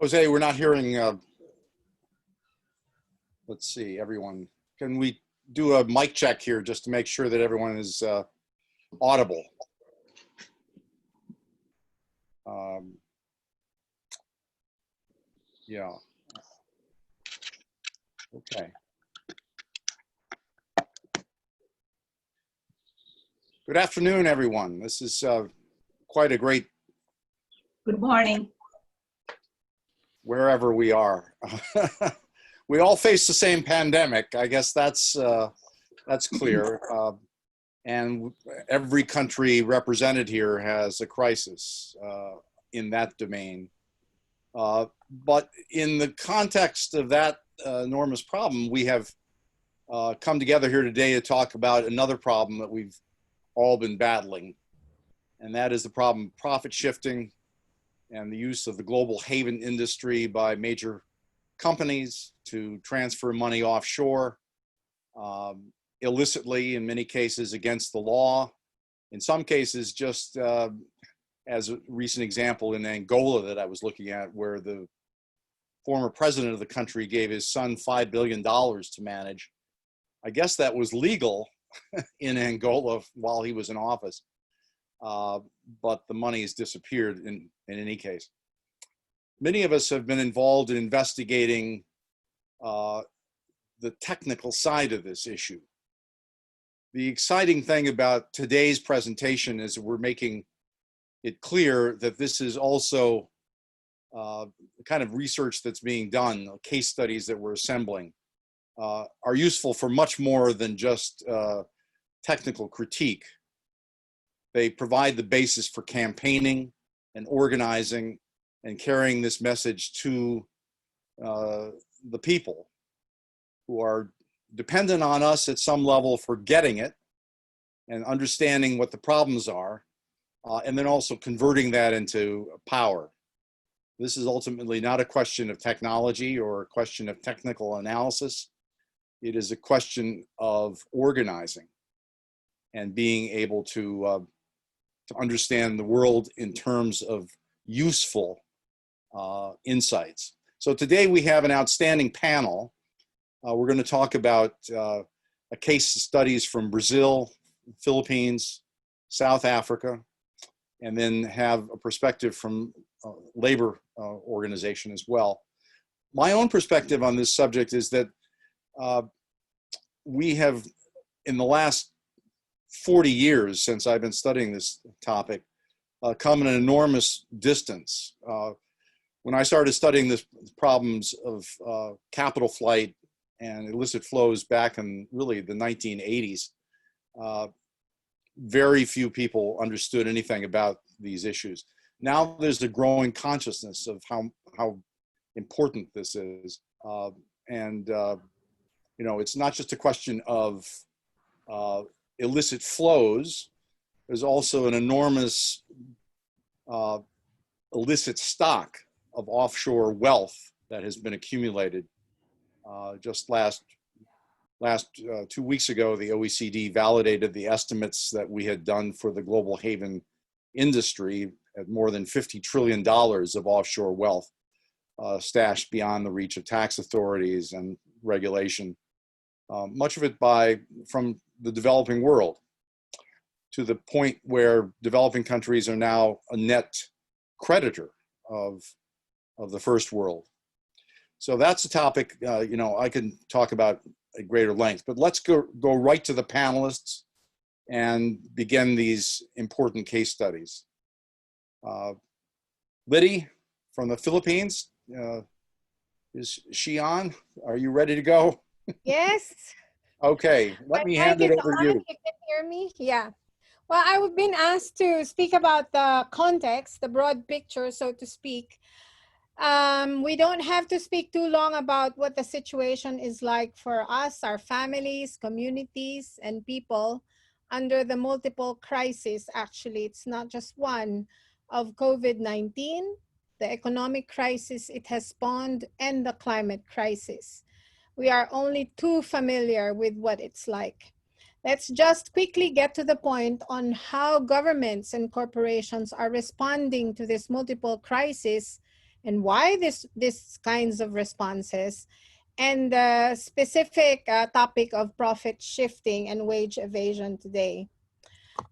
Jose, we're not hearing, let's see, everyone. Can we do a mic check here just to make sure that everyone is audible? Yeah. Okay. Good afternoon, everyone. This is quite a great. Good morning. Wherever we are. We all face the same pandemic. I guess that's clear. And every country represented here has a crisis in that domain. But in the context of that enormous problem, we have come together here today to talk about another problem that we've all been battling. And that is the problem of profit shifting and the use of the global haven industry by major companies to transfer money offshore, illicitly, in many cases against the law. In some cases, just as a recent example in Angola that I was looking at, where the former president of the country gave his son $5 billion to manage. I guess that was legal in Angola while he was in office. But the money has disappeared in any case. Many of us have been involved in investigating the technical side of this issue. The exciting thing about today's presentation is we're making it clear that this is also the kind of research that's being done, case studies that we're assembling, are useful for much more than just technical critique. They provide the basis for campaigning and organizing and carrying this message to the people who are dependent on us at some level for getting it and understanding what the problems are, and then also converting that into power. This is ultimately not a question of technology or a question of technical analysis. It is a question of organizing and being able to understand the world in terms of useful insights. So today we have an outstanding panel. We're going to talk about a case studies from Brazil, Philippines, South Africa, and then have a perspective from labor organization as well. My own perspective on this subject is that we have, in the last 40 years since I've been studying this topic, come an enormous distance. When I started studying the problems of capital flight and illicit flows back in really the 1980s, very few people understood anything about these issues. Now there's a growing consciousness of how important this is. You know, it's not just a question of illicit flows. There's also an enormous illicit stock of offshore wealth that has been accumulated. Just last 2 weeks ago, the OECD validated the estimates that we had done for the global haven industry at more than $50 trillion of offshore wealth stashed beyond the reach of tax authorities and regulation. Much of it from the developing world, to the point where developing countries are now a net creditor of the first world. So that's a topic, you know, I can talk about at greater length, but let's go right to the panelists and begin these important case studies. Liddy from the Philippines, is she on? Are you ready to go? Yes. Okay, let me hand it over to you. You can hear me? Yeah. Well, I've been asked to speak about the context, the broad picture, so to speak. We don't have to speak too long about what the situation is like for us, our families, communities, and people under the multiple crises. Actually, it's not just one of COVID-19, the economic crisis it has spawned, and the climate crisis. We are only too familiar with what it's like. Let's just quickly get to the point on how governments and corporations are responding to this multiple crisis and why this kinds of responses, and the specific topic of profit shifting and wage evasion today.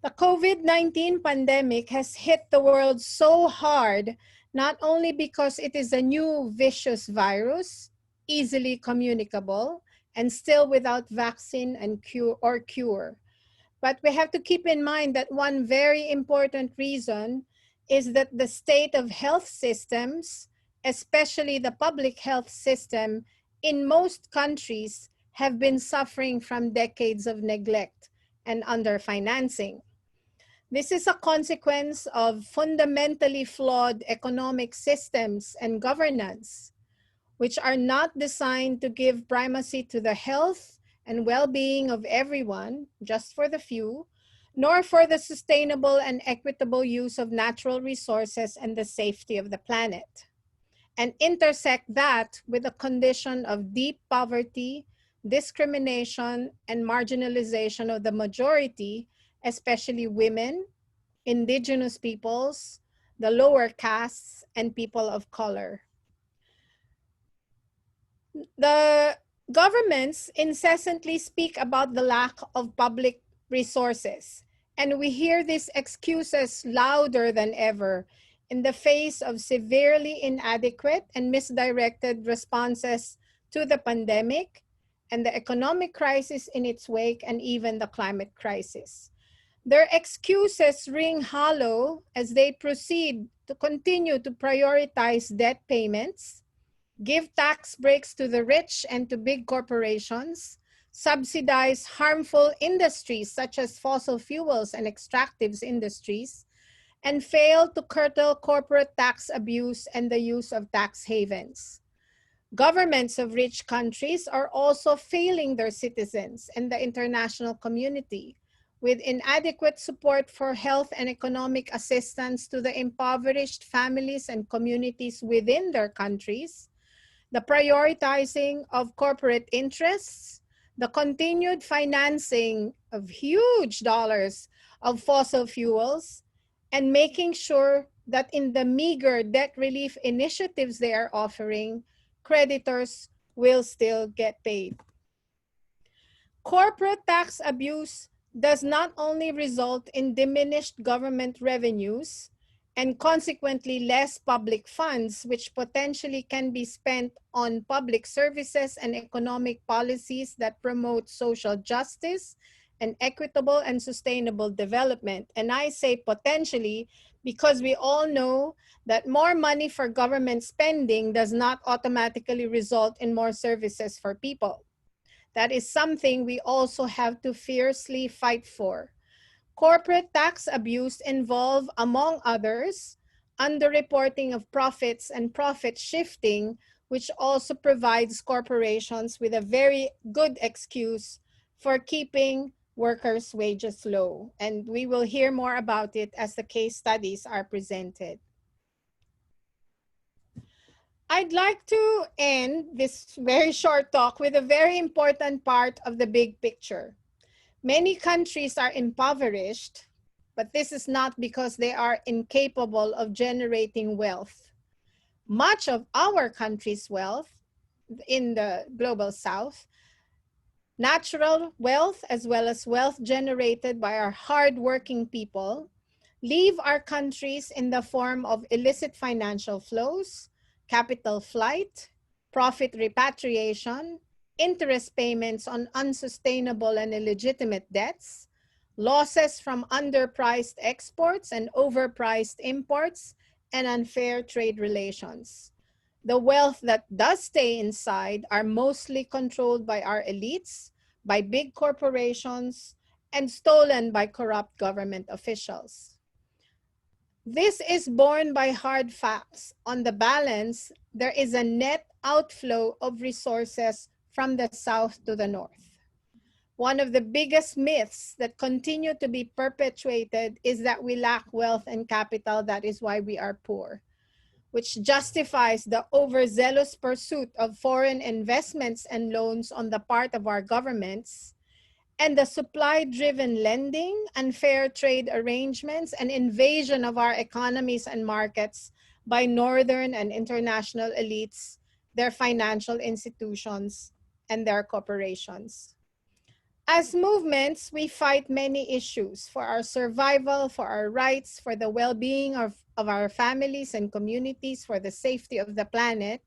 The COVID-19 pandemic has hit the world so hard, not only because it is a new vicious virus, easily communicable, and still without vaccine and cure. But we have to keep in mind that one very important reason is that the state of health systems, especially the public health system, in most countries have been suffering from decades of neglect and underfinancing. This is a consequence of fundamentally flawed economic systems and governance, which are not designed to give primacy to the health and well-being of everyone, just for the few, nor for the sustainable and equitable use of natural resources and the safety of the planet, and intersect that with a condition of deep poverty, discrimination, and marginalization of the majority, especially women, indigenous peoples, the lower castes, and people of color. The governments incessantly speak about the lack of public resources, and we hear these excuses louder than ever in the face of severely inadequate and misdirected responses to the pandemic and the economic crisis in its wake, and even the climate crisis. Their excuses ring hollow as they proceed to continue to prioritize debt payments, give tax breaks to the rich and to big corporations, subsidize harmful industries such as fossil fuels and extractives industries, and fail to curtail corporate tax abuse and the use of tax havens. Governments of rich countries are also failing their citizens and the international community with inadequate support for health and economic assistance to the impoverished families and communities within their countries, the prioritizing of corporate interests, the continued financing of huge dollars of fossil fuels, and making sure that in the meager debt relief initiatives they are offering, creditors will still get paid. Corporate tax abuse does not only result in diminished government revenues and consequently less public funds, which potentially can be spent on public services and economic policies that promote social justice and equitable and sustainable development. And I say potentially because we all know that more money for government spending does not automatically result in more services for people. That is something we also have to fiercely fight for. Corporate tax abuse involve, among others, underreporting of profits and profit shifting, which also provides corporations with a very good excuse for keeping workers' wages low. And we will hear more about it as the case studies are presented. I'd like to end this very short talk with a very important part of the big picture. Many countries are impoverished, but this is not because they are incapable of generating wealth. Much of our country's wealth in the global south, natural wealth as well as wealth generated by our hardworking people, leave our countries in the form of illicit financial flows, capital flight, profit repatriation, interest payments on unsustainable and illegitimate debts, losses from underpriced exports and overpriced imports, and unfair trade relations. The wealth that does stay inside are mostly controlled by our elites, by big corporations, and stolen by corrupt government officials. This is borne by hard facts. On the balance, there is a net outflow of resources from the south to the north. One of the biggest myths that continue to be perpetuated is that we lack wealth and capital, that is why we are poor, which justifies the overzealous pursuit of foreign investments and loans on the part of our governments, and the supply-driven lending, unfair trade arrangements, and invasion of our economies and markets by northern and international elites, their financial institutions, and their corporations. As movements, we fight many issues for our survival, for our rights, for the well-being of our families and communities, for the safety of the planet.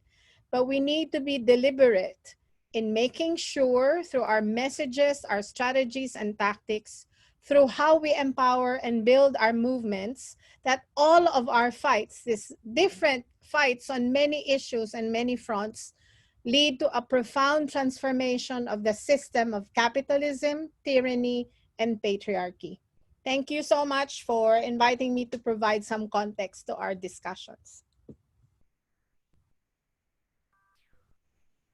But we need to be deliberate in making sure through our messages, our strategies and tactics, through how we empower and build our movements, that all of our fights, these different fights on many issues and many fronts, lead to a profound transformation of the system of capitalism, tyranny, and patriarchy. Thank you so much for inviting me to provide some context to our discussions.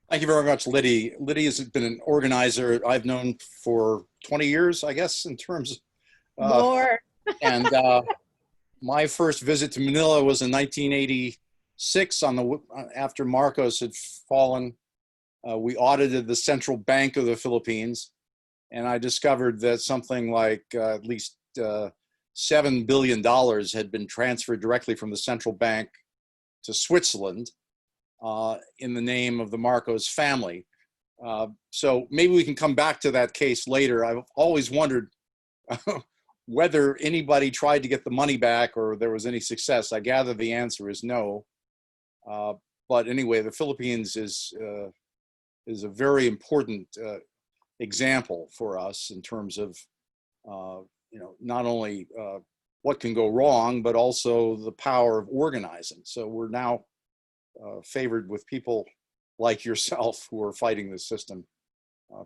Thank you very much, Liddy. Liddy has been an organizer I've known for 20 years, I guess, in terms of, More. and my first visit to Manila was in 1986 after Marcos had fallen. We audited the central bank of the Philippines, and I discovered that something like at least $7 billion had been transferred directly from the central bank to Switzerland in the name of the Marcos family. So maybe we can come back to that case later. I've always wondered whether anybody tried to get the money back or there was any success. I gather the answer is no. But anyway, the Philippines is a very important example for us in terms of not only what can go wrong, but also the power of organizing. So we're now favored with people like yourself who are fighting the system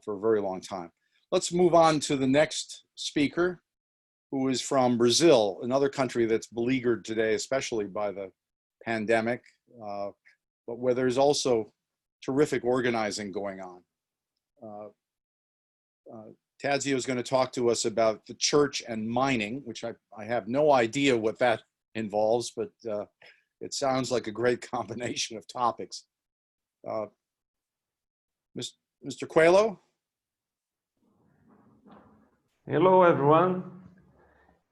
for a very long time. Let's move on to the next speaker, who is from Brazil, another country that's beleaguered today, especially by the pandemic, but where there's also terrific organizing going on. Tadzio is going to talk to us about the church and mining, which I have no idea what that involves, but it sounds like a great combination of topics. Mr. Coelho? Hello, everyone.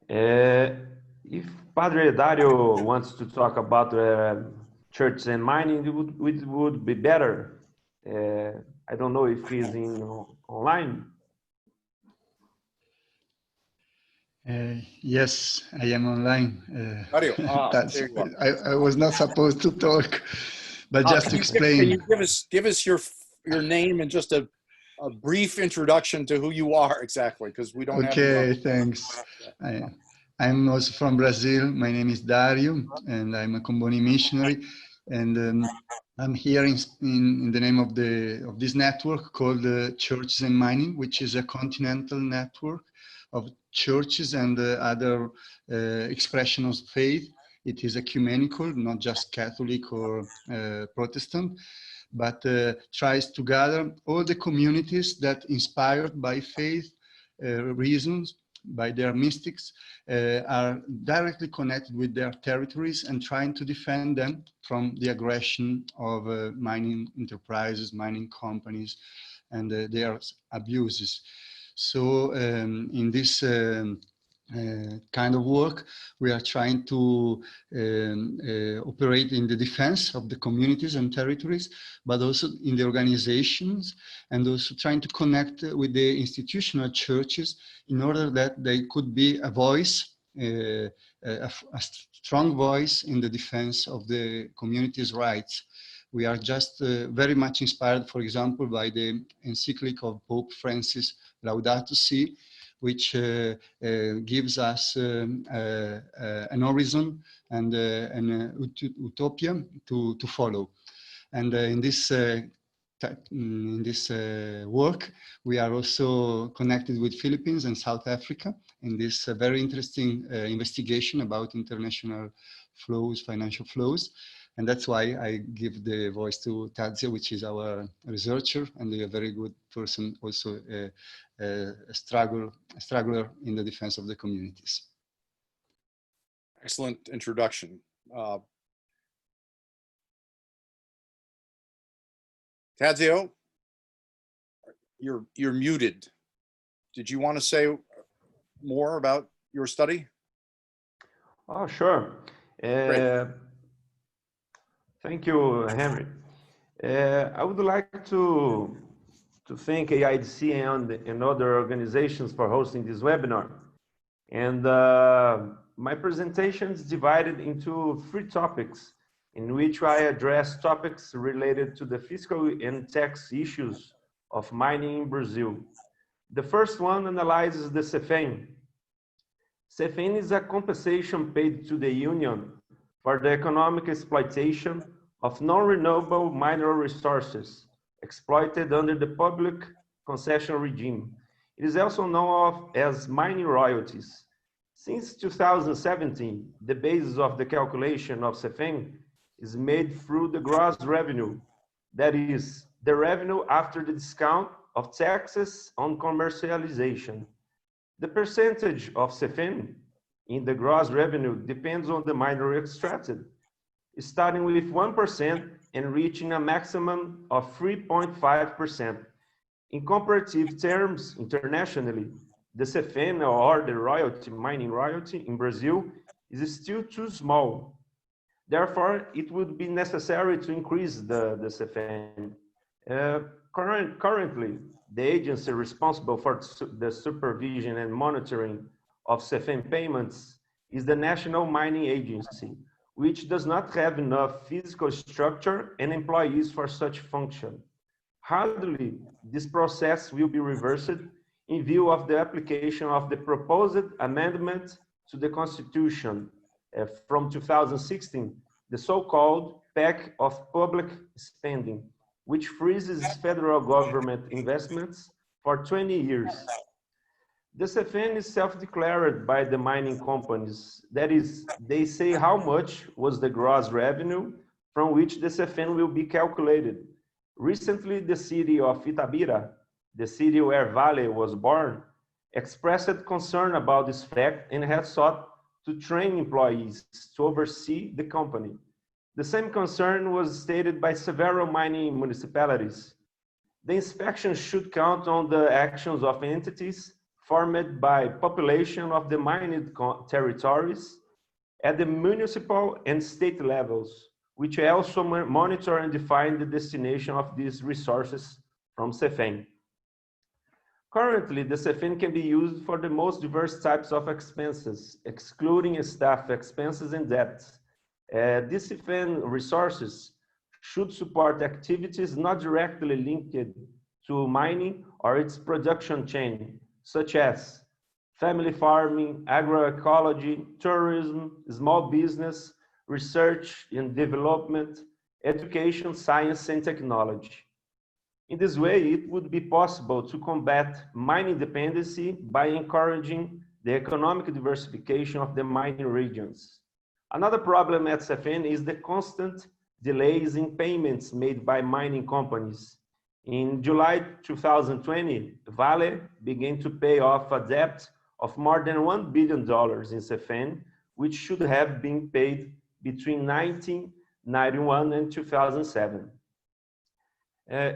If Padre Dario wants to talk about church and mining, it would be better. I don't know if he's online. Yes, I am online. Dario, I was not supposed to talk, but just to explain. Can you give us your name and just a brief introduction to who you are exactly, because we don't have. Okay, thanks. I'm also from Brazil. My name is Dario, and I'm a Comboni missionary. And I'm here in the name of this network called Churches and Mining, which is a continental network of churches and other expression of faith. It is ecumenical, not just Catholic or Protestant, but tries to gather all the communities that, inspired by faith reasons, by their mystics, are directly connected with their territories and trying to defend them from the aggression of mining enterprises, mining companies, and their abuses. So in this kind of work, we are trying to operate in the defense of the communities and territories, but also in the organizations, and also trying to connect with the institutional churches in order that they could be a voice, a strong voice in the defense of the community's rights. We are just very much inspired, for example, by the encyclic of Pope Francis, Laudato Si, which gives us an horizon and an utopia to follow. And in this work, we are also connected with Philippines and South Africa in this very interesting investigation about international flows, financial flows. And that's why I give the voice to Tadzio, which is our researcher and a very good person, also a struggler in the defense of the communities. Excellent introduction. Tadzio, you're muted. Did you want to say more about your study? Oh, sure. Thank you, Henry. I would like to thank AIDC and other organizations for hosting this webinar. And my presentation is divided into 3 topics in which I address topics related to the fiscal and tax issues of mining in Brazil. The first one analyzes the CEFEM. CEFEM is a compensation paid to the union for the economic exploitation of non-renewable mineral resources exploited under the public concession regime. It is also known as mining royalties. Since 2017, the basis of the calculation of CEFEM is made through the gross revenue, that is, the revenue after the discount of taxes on commercialization. The percentage of CEFEM in the gross revenue depends on the mineral extracted, starting with 1% and reaching a maximum of 3.5%. In comparative terms, internationally, the CEFEM, or the royalty, mining royalty in Brazil, is still too small. Therefore, it would be necessary to increase the CEFEM. Currently, the agency responsible for the supervision and monitoring of CEFEM payments is the National Mining Agency, which does not have enough physical structure and employees for such function. Hardly this process will be reversed in view of the application of the proposed amendment to the Constitution from 2016, the so-called Pact of Public Spending, which freezes federal government investments for 20 years. The CEFEM is self-declared by the mining companies. That is, they say how much was the gross revenue from which the CEFEM will be calculated. Recently, the city of Itabira, the city where Vale was born, expressed concern about this fact and has sought to train employees to oversee the company. The same concern was stated by several mining municipalities. The inspection should count on the actions of entities formed by population of the mined territories at the municipal and state levels, which also monitor and define the destination of these resources from CEFEM. Currently, the CEFEM can be used for the most diverse types of expenses, excluding staff expenses and debts. These CEFEM resources should support activities not directly linked to mining or its production chain, such as family farming, agroecology, tourism, small business, research and development, education, science, and technology. In this way, it would be possible to combat mining dependency by encouraging the economic diversification of the mining regions. Another problem at CEFEM is the constant delays in payments made by mining companies. In July 2020, Vale began to pay off a debt of more than $1 billion in CEFEM, which should have been paid between 1991 and 2007.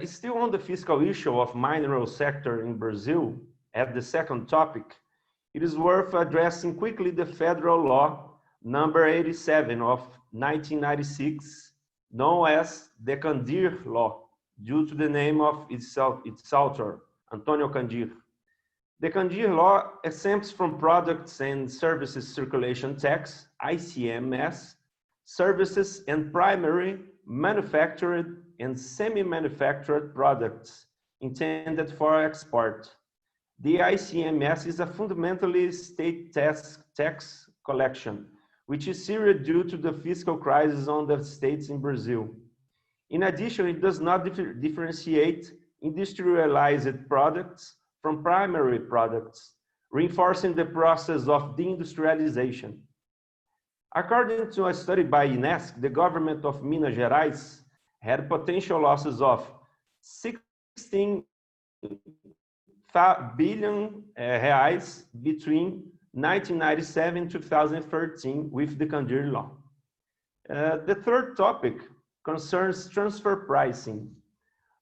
Still on the fiscal issue of mineral sector in Brazil, at the second topic, it is worth addressing quickly the federal law number 87 of 1996, known as the Candir Law, due to the name of its author, Antonio Candir. The Candir Law exempts from products and services circulation tax, ICMS, services and primary, manufactured and semi-manufactured products intended for export. The ICMS is a fundamentally state tax collection, which is serious due to the fiscal crisis on the states in Brazil. In addition, it does not differentiate industrialized products from primary products, reinforcing the process of deindustrialization. According to a study by INESC, the government of Minas Gerais had potential losses of 16 billion reais between 1997 and 2013 with the Candir Law. The third topic concerns transfer pricing.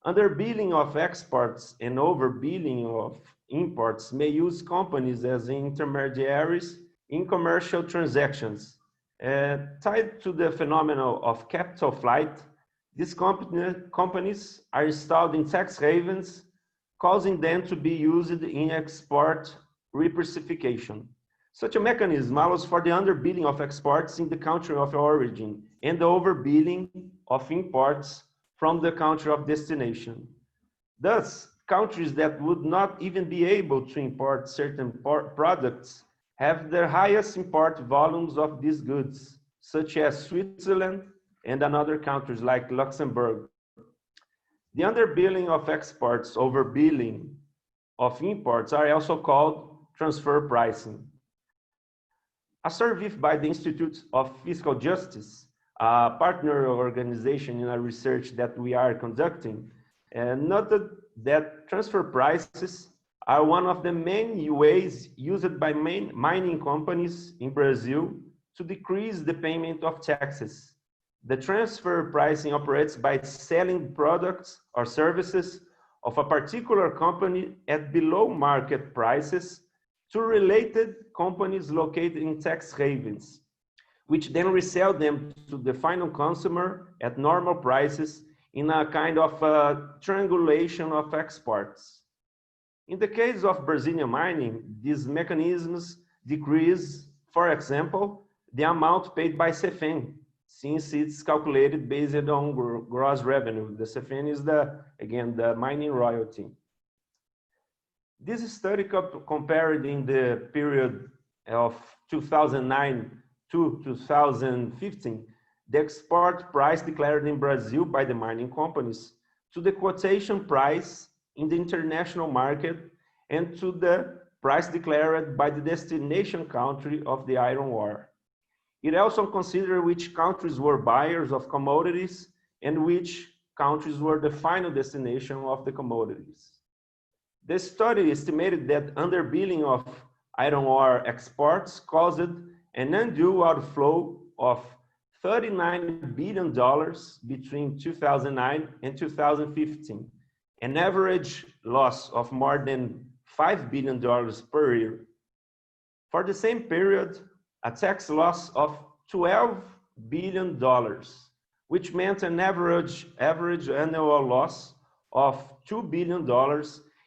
Underbilling of exports and overbilling of imports may use companies as intermediaries in commercial transactions. Tied to the phenomenon of capital flight, these companies are installed in tax havens, causing them to be used in export reprecification. Such a mechanism allows for the underbilling of exports in the country of origin and the overbilling of imports from the country of destination. Thus, countries that would not even be able to import certain products have the highest import volumes of these goods, such as Switzerland and other countries like Luxembourg. The underbilling of exports, overbilling of imports are also called transfer pricing. A survey by the Institute of Fiscal Justice, a partner organization in a research that we are conducting, noted that transfer prices are one of the main ways used by mining companies in Brazil to decrease the payment of taxes. The transfer pricing operates by selling products or services of a particular company at below market prices to related companies located in tax havens, which then resell them to the final consumer at normal prices in a kind of triangulation of exports. In the case of Brazilian mining, these mechanisms decrease, for example, the amount paid by CEFEM, since it's calculated based on gross revenue. The CEFEM is again, the mining royalty. This study compared in the period of 2009 to 2015, the export price declared in Brazil by the mining companies to the quotation price in the international market and to the price declared by the destination country of the iron ore. It also considered which countries were buyers of commodities and which countries were the final destination of the commodities. The study estimated that underbilling of iron ore exports caused an undue outflow of $39 billion between 2009 and 2015, an average loss of more than $5 billion per year. For the same period, a tax loss of $12 billion, which meant an average annual loss of $2 billion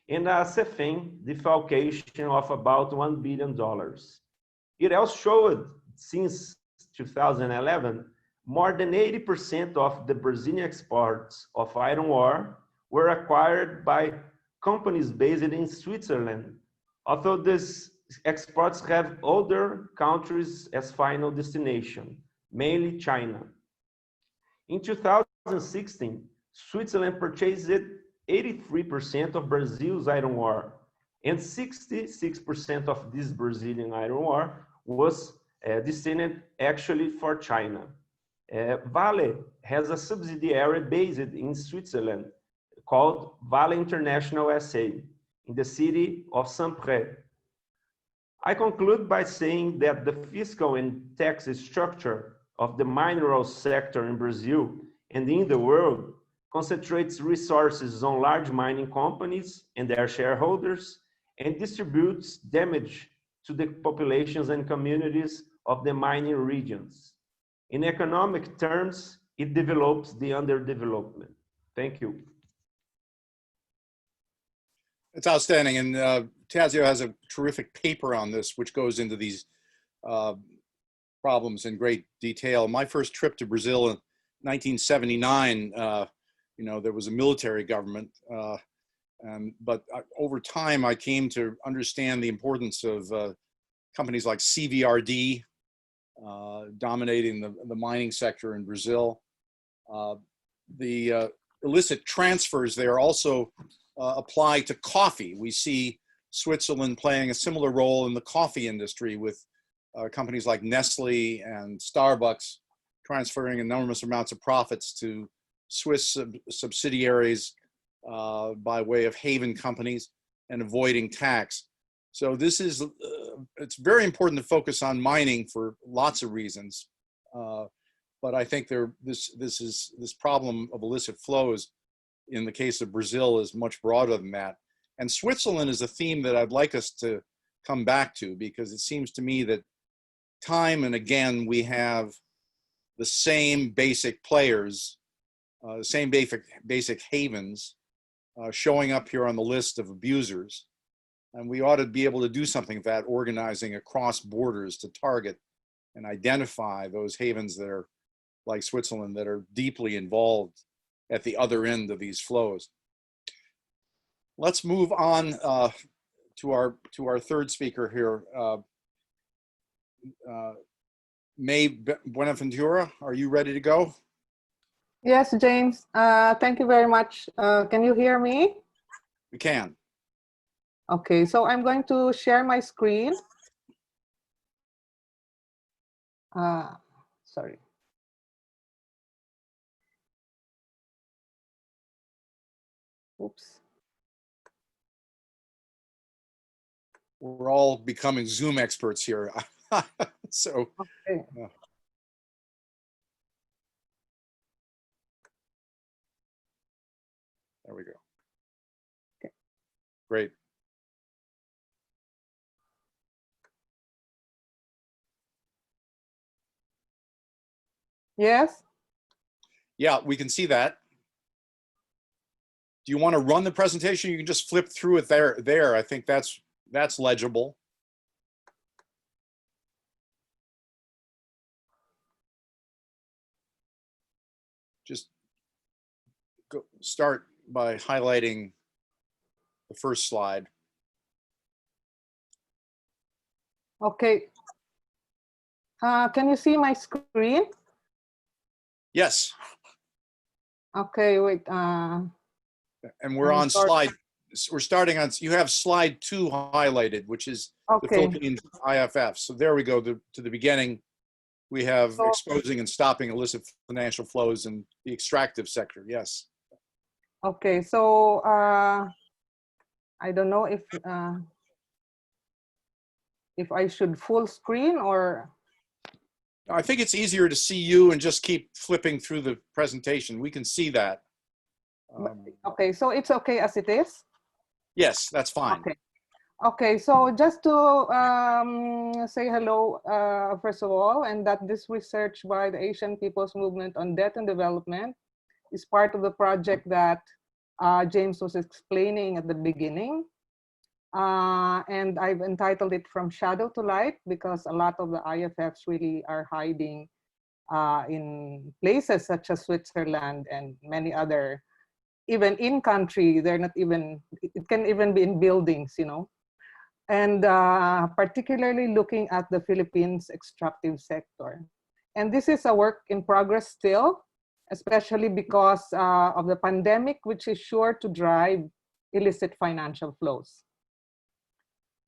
and a CEFEM defalcation of about $1 billion. It also showed, since 2011, more than 80% of the Brazilian exports of iron ore were acquired by companies based in Switzerland, although these exports have other countries as final destination, mainly China. In 2016, Switzerland purchased 83% of Brazil's iron ore, and 66% of this Brazilian iron ore was destined actually for China. Vale has a subsidiary based in Switzerland called Vale International SA in the city of Saint-Pré. I conclude by saying that the fiscal and tax structure of the mineral sector in Brazil and in the world concentrates resources on large mining companies and their shareholders and distributes damage to the populations and communities of the mining regions. In economic terms, it develops the underdevelopment. Thank you. It's outstanding. And Tazio has a terrific paper on this, which goes into these problems in great detail. My first trip to Brazil in 1979, there was a military government. But over time, I came to understand the importance of companies like CVRD dominating the mining sector in Brazil. The illicit transfers there also apply to coffee. We see Switzerland playing a similar role in the coffee industry with companies like Nestle and Starbucks transferring enormous amounts of profits to Swiss subsidiaries by way of haven companies and avoiding tax. So this is, it's very important to focus on mining for lots of reasons. But I think this problem of illicit flows in the case of Brazil is much broader than that. And Switzerland is a theme that I'd like us to come back to, because it seems to me that time and again, we have the same basic players, same basic havens showing up here on the list of abusers. And we ought to be able to do something about organizing across borders to target and identify those havens that are like Switzerland that are deeply involved at the other end of these flows. Let's move on to our third speaker here. May Buenaventura, are you ready to go? Yes, James. Thank you very much. Can you hear me? We can. Okay, so I'm going to share my screen. Sorry. Oops. We're all becoming Zoom experts here. So, Okay. there we go. Okay. Great. Yes. Yeah, we can see that. Do you want to run the presentation? You can just flip through it there. I think that's legible. Just start by highlighting the first slide. Okay. Can you see my screen? Yes. Okay, wait. And we're I'm on sorry. we're starting on, you have slide 2 highlighted, which is the Okay. Philippines IFF. So there we go to the beginning. We have So- exposing and stopping illicit financial flows in the extractive sector. Yes. Okay, so I don't know if I should full screen or. I think it's easier to see you and just keep flipping through the presentation. We can see that. Okay, so it's okay as it is? Yes, that's fine. Okay. Okay, so just to say hello, first of all, and that this research by the Asian People's Movement on Debt and Development is part of the project that James was explaining at the beginning. And I've entitled it From Shadow to Light because a lot of the IFFs really are hiding in places such as Switzerland and many other, even in country, they're not even, it can even be in buildings, you know. And particularly looking at the Philippines extractive sector. And this is a work in progress still, especially because of the pandemic, which is sure to drive illicit financial flows.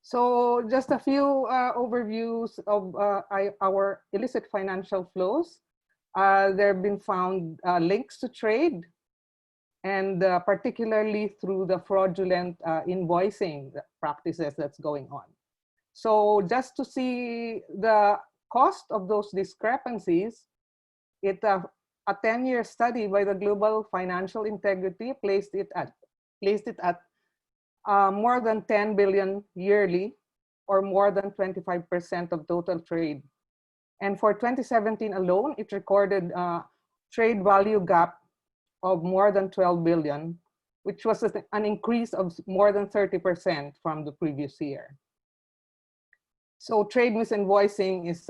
So just a few overviews of our illicit financial flows. There have been found links to trade, and particularly through the fraudulent invoicing practices that's going on. So just to see the cost of those discrepancies, a 10-year study by the Global Financial Integrity placed it at more than 10 billion yearly, or more than 25% of total trade. And for 2017 alone, it recorded a trade value gap of more than 12 billion, which was an increase of more than 30% from the previous year. So trade misinvoicing is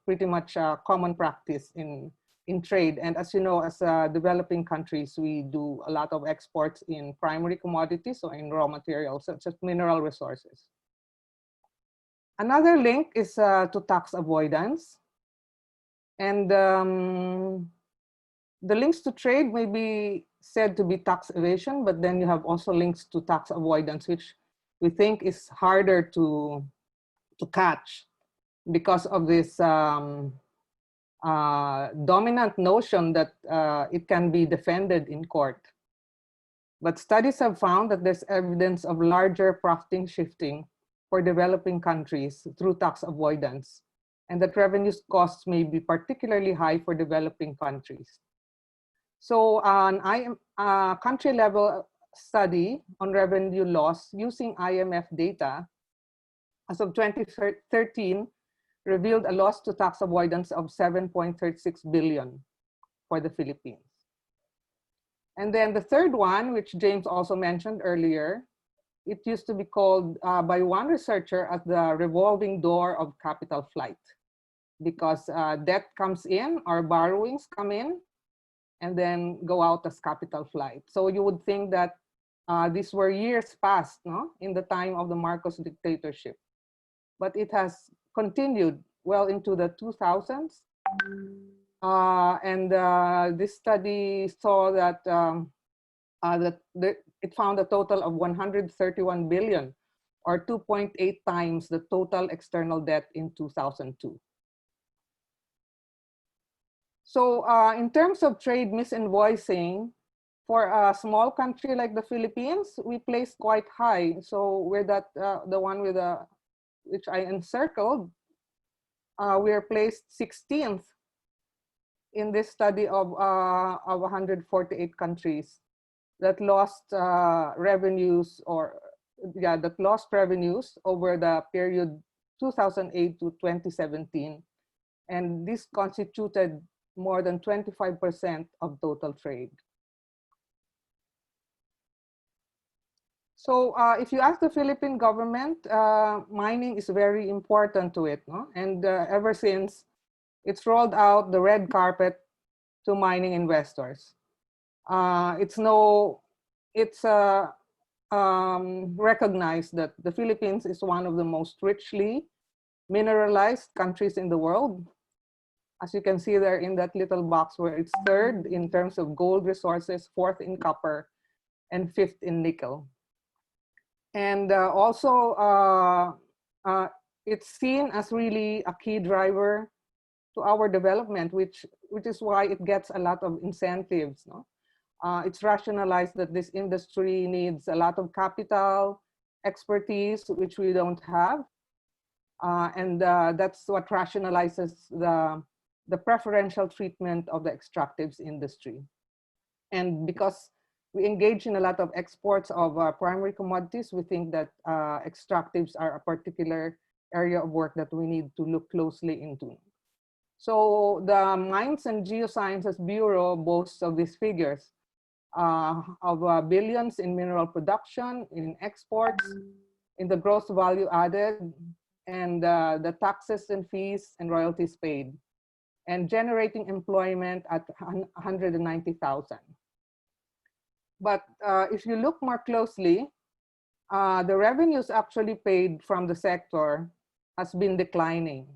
pretty much a common practice in trade. And as you know, as developing countries, we do a lot of exports in primary commodities or in raw materials, such as mineral resources. Another link is to tax avoidance. And the links to trade may be said to be tax evasion, but then you have also links to tax avoidance, which we think is harder to catch because of this dominant notion that it can be defended in court. But studies have found that there's evidence of larger profiting shifting for developing countries through tax avoidance, and that revenue costs may be particularly high for developing countries. So an country level study on revenue loss using IMF data as of 2013 revealed a loss to tax avoidance of 7.36 billion for the Philippines. And then the third one, which James also mentioned earlier, it used to be called by one researcher as the revolving door of capital flight, because debt comes in or borrowings come in and then go out as capital flight. So you would think that these were years past, no, in the time of the Marcos dictatorship, but it has continued well into the 2000s. This study saw that it found a total of 131 billion, or 2.8 times the total external debt in 2002. So in terms of trade misinvoicing, for a small country like the Philippines, we place quite high. So we're the one with which I encircled. We are placed 16th in this study of 148 countries that lost revenues, that lost revenues over the period 2008 to 2017, and this constituted more than 25% of total trade. So if you ask the Philippine government, mining is very important to it, no? And ever since, it's rolled out the red carpet to mining investors. It's recognized that the Philippines is one of the most richly mineralized countries in the world. As you can see there in that little box, where it's third in terms of gold resources, fourth in copper, and fifth in nickel. And also, it's seen as really a key driver to our development, which is why it gets a lot of incentives. No? It's rationalized that this industry needs a lot of capital, expertise, which we don't have. And that's what rationalizes the preferential treatment of the extractives industry. And because we engage in a lot of exports of primary commodities, we think that extractives are a particular area of work that we need to look closely into. So the Mines and Geosciences Bureau boasts of these figures of billions in mineral production, in exports, in the gross value added, and the taxes and fees and royalties paid, and generating employment at 190,000. But if you look more closely, the revenues actually paid from the sector has been declining.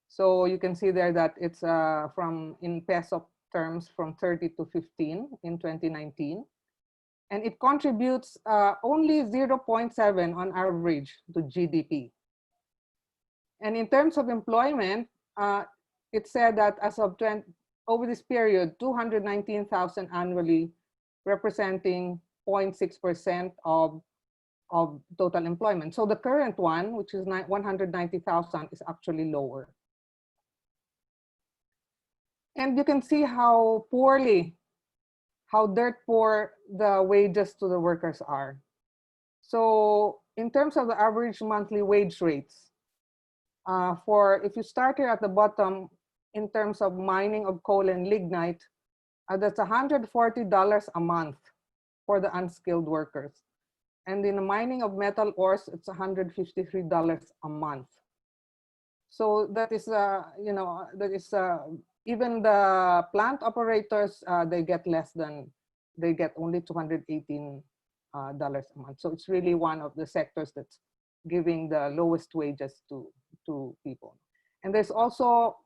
So you can see there that it's in peso terms from 30 to 15 in 2019. And it contributes only 0.7 on average to GDP. And in terms of employment, it said that as of over this period, 219,000 annually, representing 0.6% of total employment. So the current one, which is 190,000, is actually lower. And you can see how dirt poor the wages to the workers are. So in terms of the average monthly wage rates, if you start here at the bottom, in terms of mining of coal and lignite, that's $140 a month for the unskilled workers. And in the mining of metal ores, it's $153 a month. So that is, even the plant operators, they get only $218 a month. So it's really one of the sectors that's giving the lowest wages to people. And there's also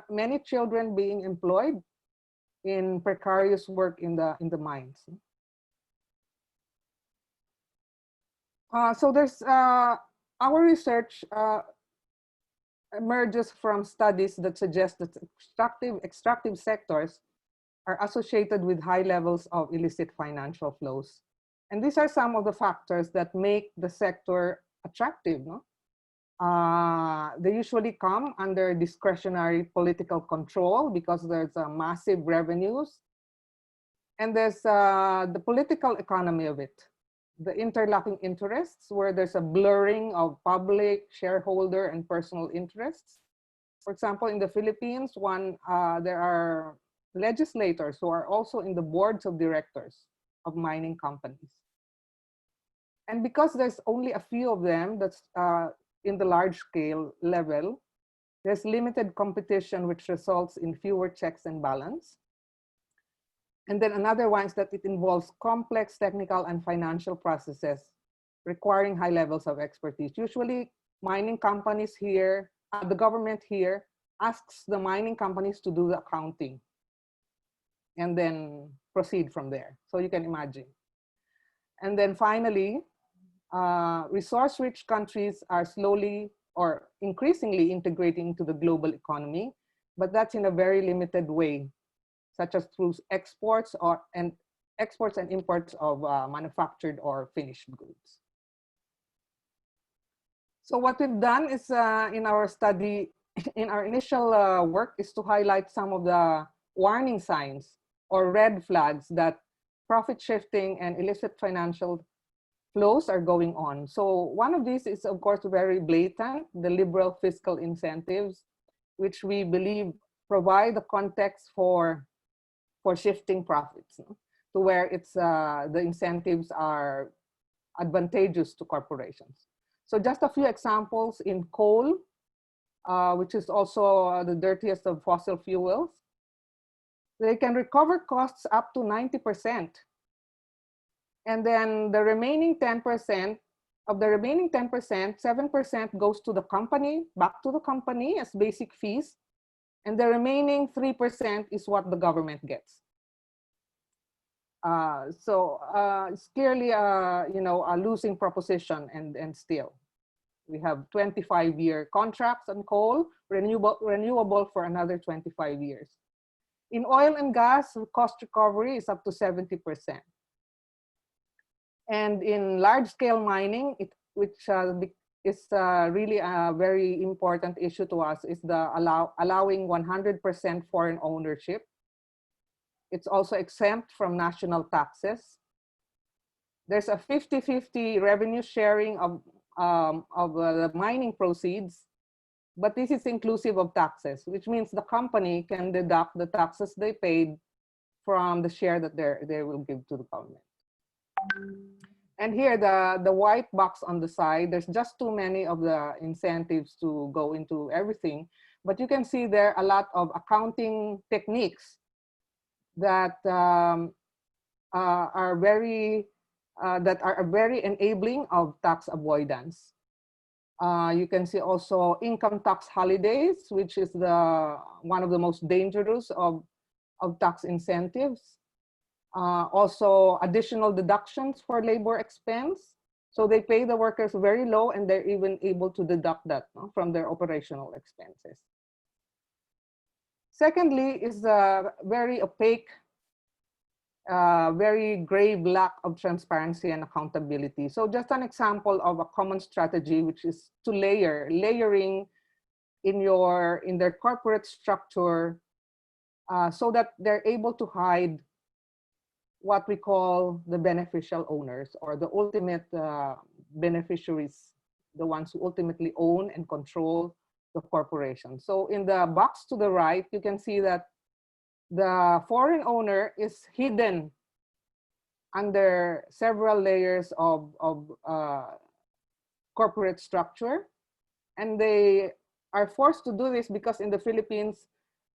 many children being employed in precarious work in the mines. So there's our research emerges from studies that suggest that extractive sectors are associated with high levels of illicit financial flows. And these are some of the factors that make the sector attractive. No? They usually come under discretionary political control because there's massive revenues. And there's the political economy of it, the interlocking interests, where there's a blurring of public, shareholder, and personal interests. For example, in the Philippines, there are legislators who are also in the boards of directors of mining companies. And because there's only a few of them that's in the large scale level, there's limited competition, which results in fewer checks and balance. And then another one is that it involves complex technical and financial processes requiring high levels of expertise. Usually mining companies here, the government here asks the mining companies to do the accounting and then proceed from there. So you can imagine. And then finally, resource-rich countries are slowly or increasingly integrating into the global economy, but that's in a very limited way, such as through exports and imports of manufactured or finished goods. So what we've done is in our study, in our initial work, is to highlight some of the warning signs or red flags that profit shifting and illicit financial flows are going on. So one of these is, of course, very blatant, the liberal fiscal incentives, which we believe provide the context for shifting profits, no? To where it's the incentives are advantageous to corporations. So just a few examples in coal, which is also the dirtiest of fossil fuels. They can recover costs up to 90%. And then the remaining 10%, of the remaining 10%, 7% goes to the company, back to the company as basic fees. And the remaining 3% is what the government gets. It's clearly a losing proposition, and still. We have 25-year contracts on coal, renewable for another 25 years. In oil and gas, cost recovery is up to 70%. And in large-scale mining, which is really a very important issue to us, is the allowing 100% foreign ownership. It's also exempt from national taxes. There's a 50-50 revenue sharing of the mining proceeds, but this is inclusive of taxes, which means the company can deduct the taxes they paid from the share that they will give to the government. And here, the white box on the side, there's just too many of the incentives to go into everything, but you can see there a lot of accounting techniques that are very enabling of tax avoidance. You can see also income tax holidays, which is one of the most dangerous of tax incentives. Also additional deductions for labor expense. So they pay the workers very low, and they're even able to deduct that, no, from their operational expenses. Secondly is a very opaque, very grave lack of transparency and accountability. So just an example of a common strategy, which is to layering in their corporate structure, so that they're able to hide what we call the beneficial owners, or the ultimate beneficiaries, the ones who ultimately own and control the corporation. So in the box to the right, you can see that the foreign owner is hidden under several layers of corporate structure. And they are forced to do this because in the Philippines,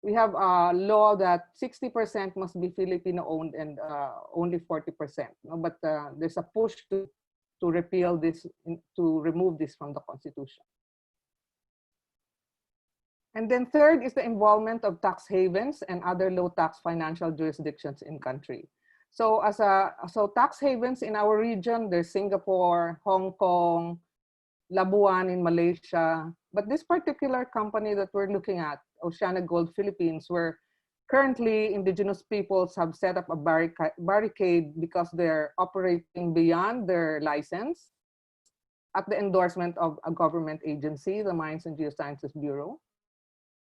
we have a law that 60% must be Filipino-owned and only 40%. No? But there's a push to repeal this, to remove this from the Constitution. And then third is the involvement of tax havens and other low-tax financial jurisdictions in country. So tax havens in our region, there's Singapore, Hong Kong, Labuan in Malaysia. But this particular company that we're looking at, Oceana Gold Philippines, where currently indigenous peoples have set up a barricade because they're operating beyond their license at the endorsement of a government agency, the Mines and Geosciences Bureau.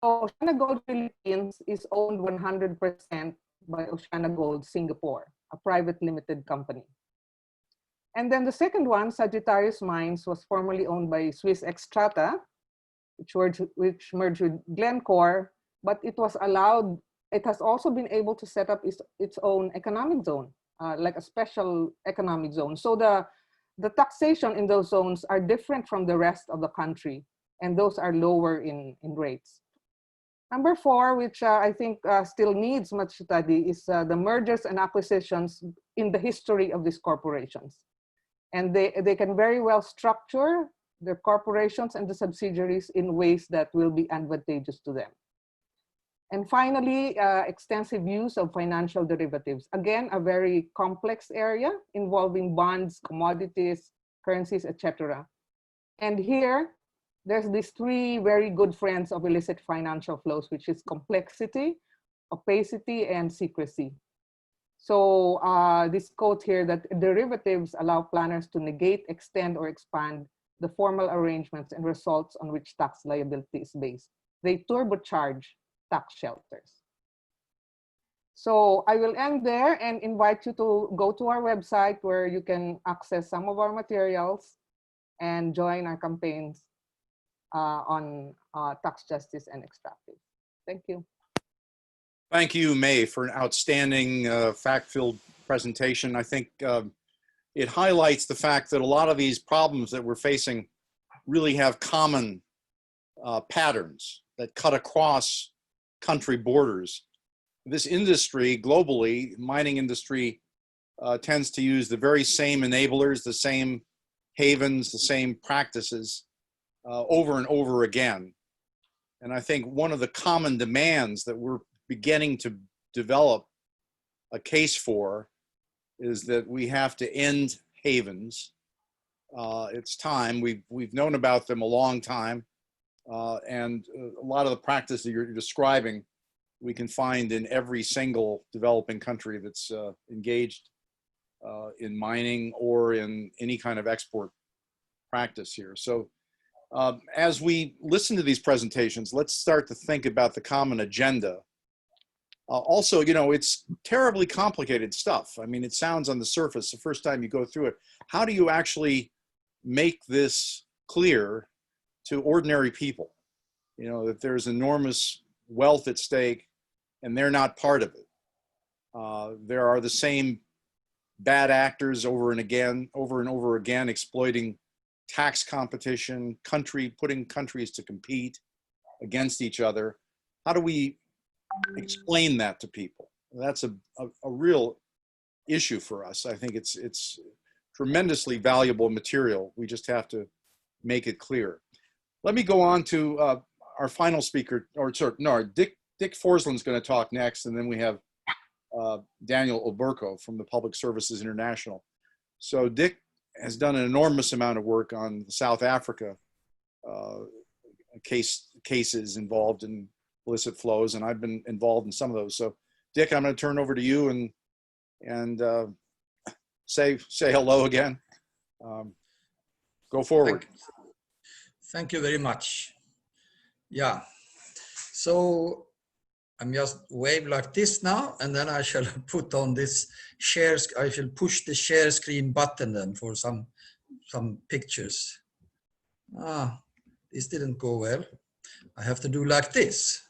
So Oceana Gold Philippines is owned 100% by Oceana Gold Singapore, a private limited company. And then the second one, Sagittarius Mines, was formerly owned by Swiss Extractive, which merged with Glencore, but it was allowed, it has also been able to set up its own economic zone, like a special economic zone. So the taxation in those zones are different from the rest of the country, and those are lower in rates. Number 4, which I think still needs much study, is the mergers and acquisitions in the history of these corporations. And they can very well structure their corporations and the subsidiaries in ways that will be advantageous to them. And finally, extensive use of financial derivatives. Again, a very complex area involving bonds, commodities, currencies, etc. And here, there's these 3 very good friends of illicit financial flows, which is complexity, opacity, and secrecy. So this quote here, that derivatives allow planners to negate, extend, or expand the formal arrangements and results on which tax liability is based. They turbocharge tax shelters. So I will end there and invite you to go to our website where you can access some of our materials and join our campaigns on tax justice and extractive. Thank you. Thank you, May, for an outstanding fact-filled presentation. I think it highlights the fact that a lot of these problems that we're facing really have common patterns that cut across country borders. This industry, globally, mining industry, tends to use the very same enablers, the same havens, the same practices over and over again. And I think one of the common demands that we're beginning to develop a case for is that we have to end havens. It's time. We've known about them a long time, and a lot of the practice that you're describing we can find in every single developing country that's engaged in mining or in any kind of export practice here. So as we listen to these presentations, let's start to think about the common agenda. Also, you know, it's terribly complicated stuff. I mean, it sounds on the surface the first time you go through it. How do you actually make this clear to ordinary people? You know, that there's enormous wealth at stake and they're not part of it. There are the same bad actors over and over again, exploiting tax competition, putting countries to compete against each other. How do we explain that to people? That's a real issue for us. I think it's tremendously valuable material. We just have to make it clear. Let me go on to our final speaker, or sorry, no, Dick Forsland's going to talk next, and then we have Daniel Oberko from the Public Services International. So Dick has done an enormous amount of work on South Africa cases involved in illicit flows, and I've been involved in some of those. So Dick, I'm going to turn over to you and say hello again. Go forward. Thank you very much. Yeah, so I'm just wave like this now, and then I shall put on this share. I shall push the share screen button then for some pictures. This didn't go well. I have to do like this.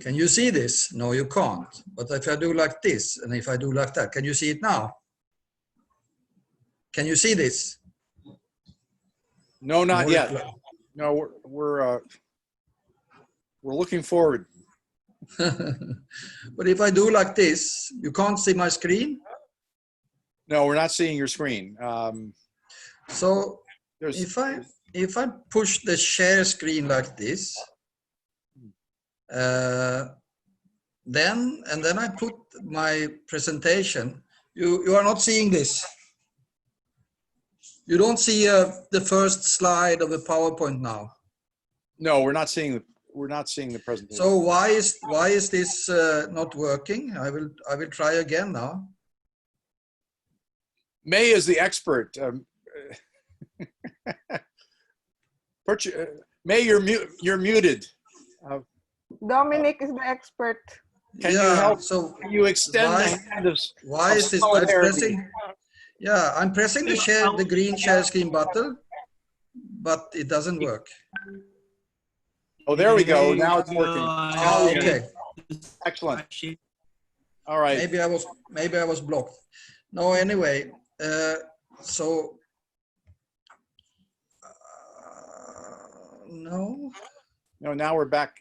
Can you see this? No, you can't. But if I do like this, and if I do like that, can you see it now? Can you see this? No, not yet. No, we're looking forward. But if I do like this, you can't see my screen? No, we're not seeing your screen. So if I push the share screen like this, then I put my presentation, you are not seeing this. You don't see the first slide of the PowerPoint now. No, we're not seeing the presentation. So why is this not working? I will try again now. May is the expert. May, you're muted. Dominic is the expert. Can you help? So can you extend the hand of why is this? Yeah, I'm pressing the green share screen button, but it doesn't work. Oh, there we go. Now it's working. Oh, okay. Excellent. All right. Maybe I was blocked. No, anyway, so no. No, now we're back.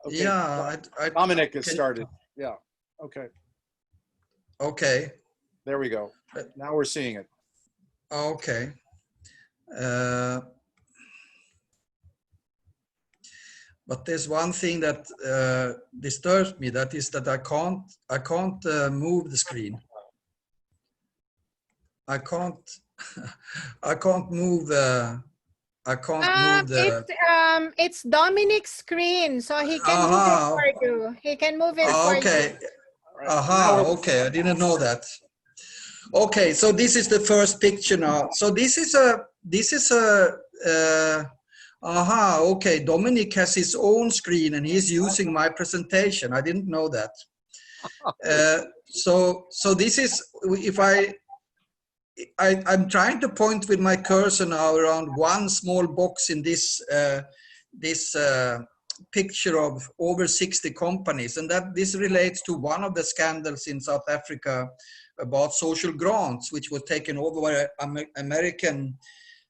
Okay. Yeah, Dominic has started. Yeah. Okay. Okay. There we go. Now we're seeing it. Okay. But there's one thing that disturbs me. That is that I can't move the screen. I can't. I can't move the. I can't move the. It's Dominic's screen, so he can move it for you. He can move it for you. Okay. Okay. I didn't know that. Okay, so this is the first picture now. So this is okay. Dominic has his own screen and he's using my presentation. I didn't know that. So this is, if I'm trying to point with my cursor now around one small box in this picture of over 60 companies, and that this relates to one of the scandals in South Africa about social grants, which was taken over by an American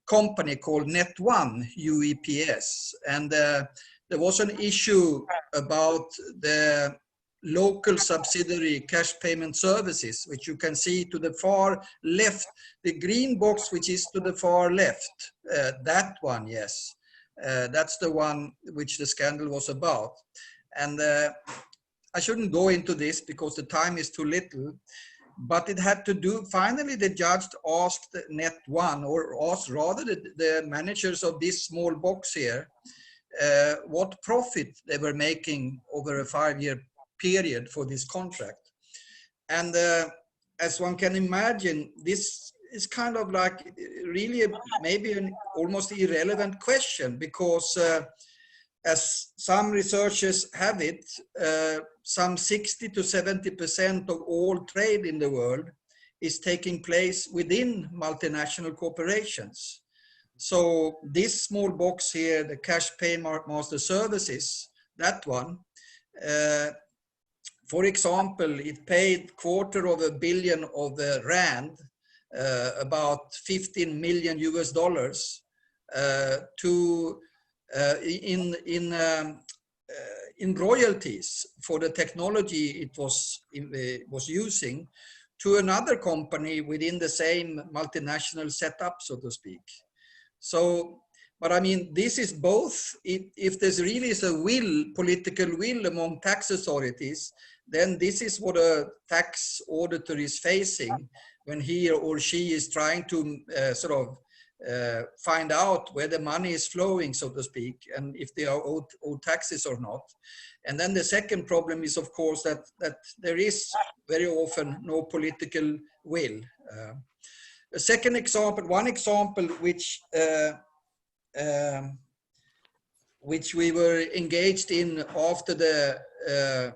company called Net1, UEPS. And there was an issue about the local subsidiary Cash Payment Services, which you can see to the far left, the green box, which is to the far left, that one, yes. That's the one which the scandal was about. And I shouldn't go into this because the time is too little, but it had to do, finally the judge asked Net1, or asked rather the managers of this small box here, what profit they were making over a 5-year period for this contract. And as one can imagine, this is kind of like really maybe an almost irrelevant question, because as some researchers have it, some 60 to 70% of all trade in the world is taking place within multinational corporations. So this small box here, the Cash Payment Master Services, that one, for example, it paid $250 million of the rand, about $15 million US, to in royalties for the technology it was using to another company within the same multinational setup, so to speak. So, but I mean, this is both, if there's really is a will, political will among tax authorities, then this is what a tax auditor is facing when he or she is trying to sort of find out where the money is flowing, so to speak, and if they are owed taxes or not. And then the second problem is, of course, that there is very often no political will. A second example, one example which we were engaged in after the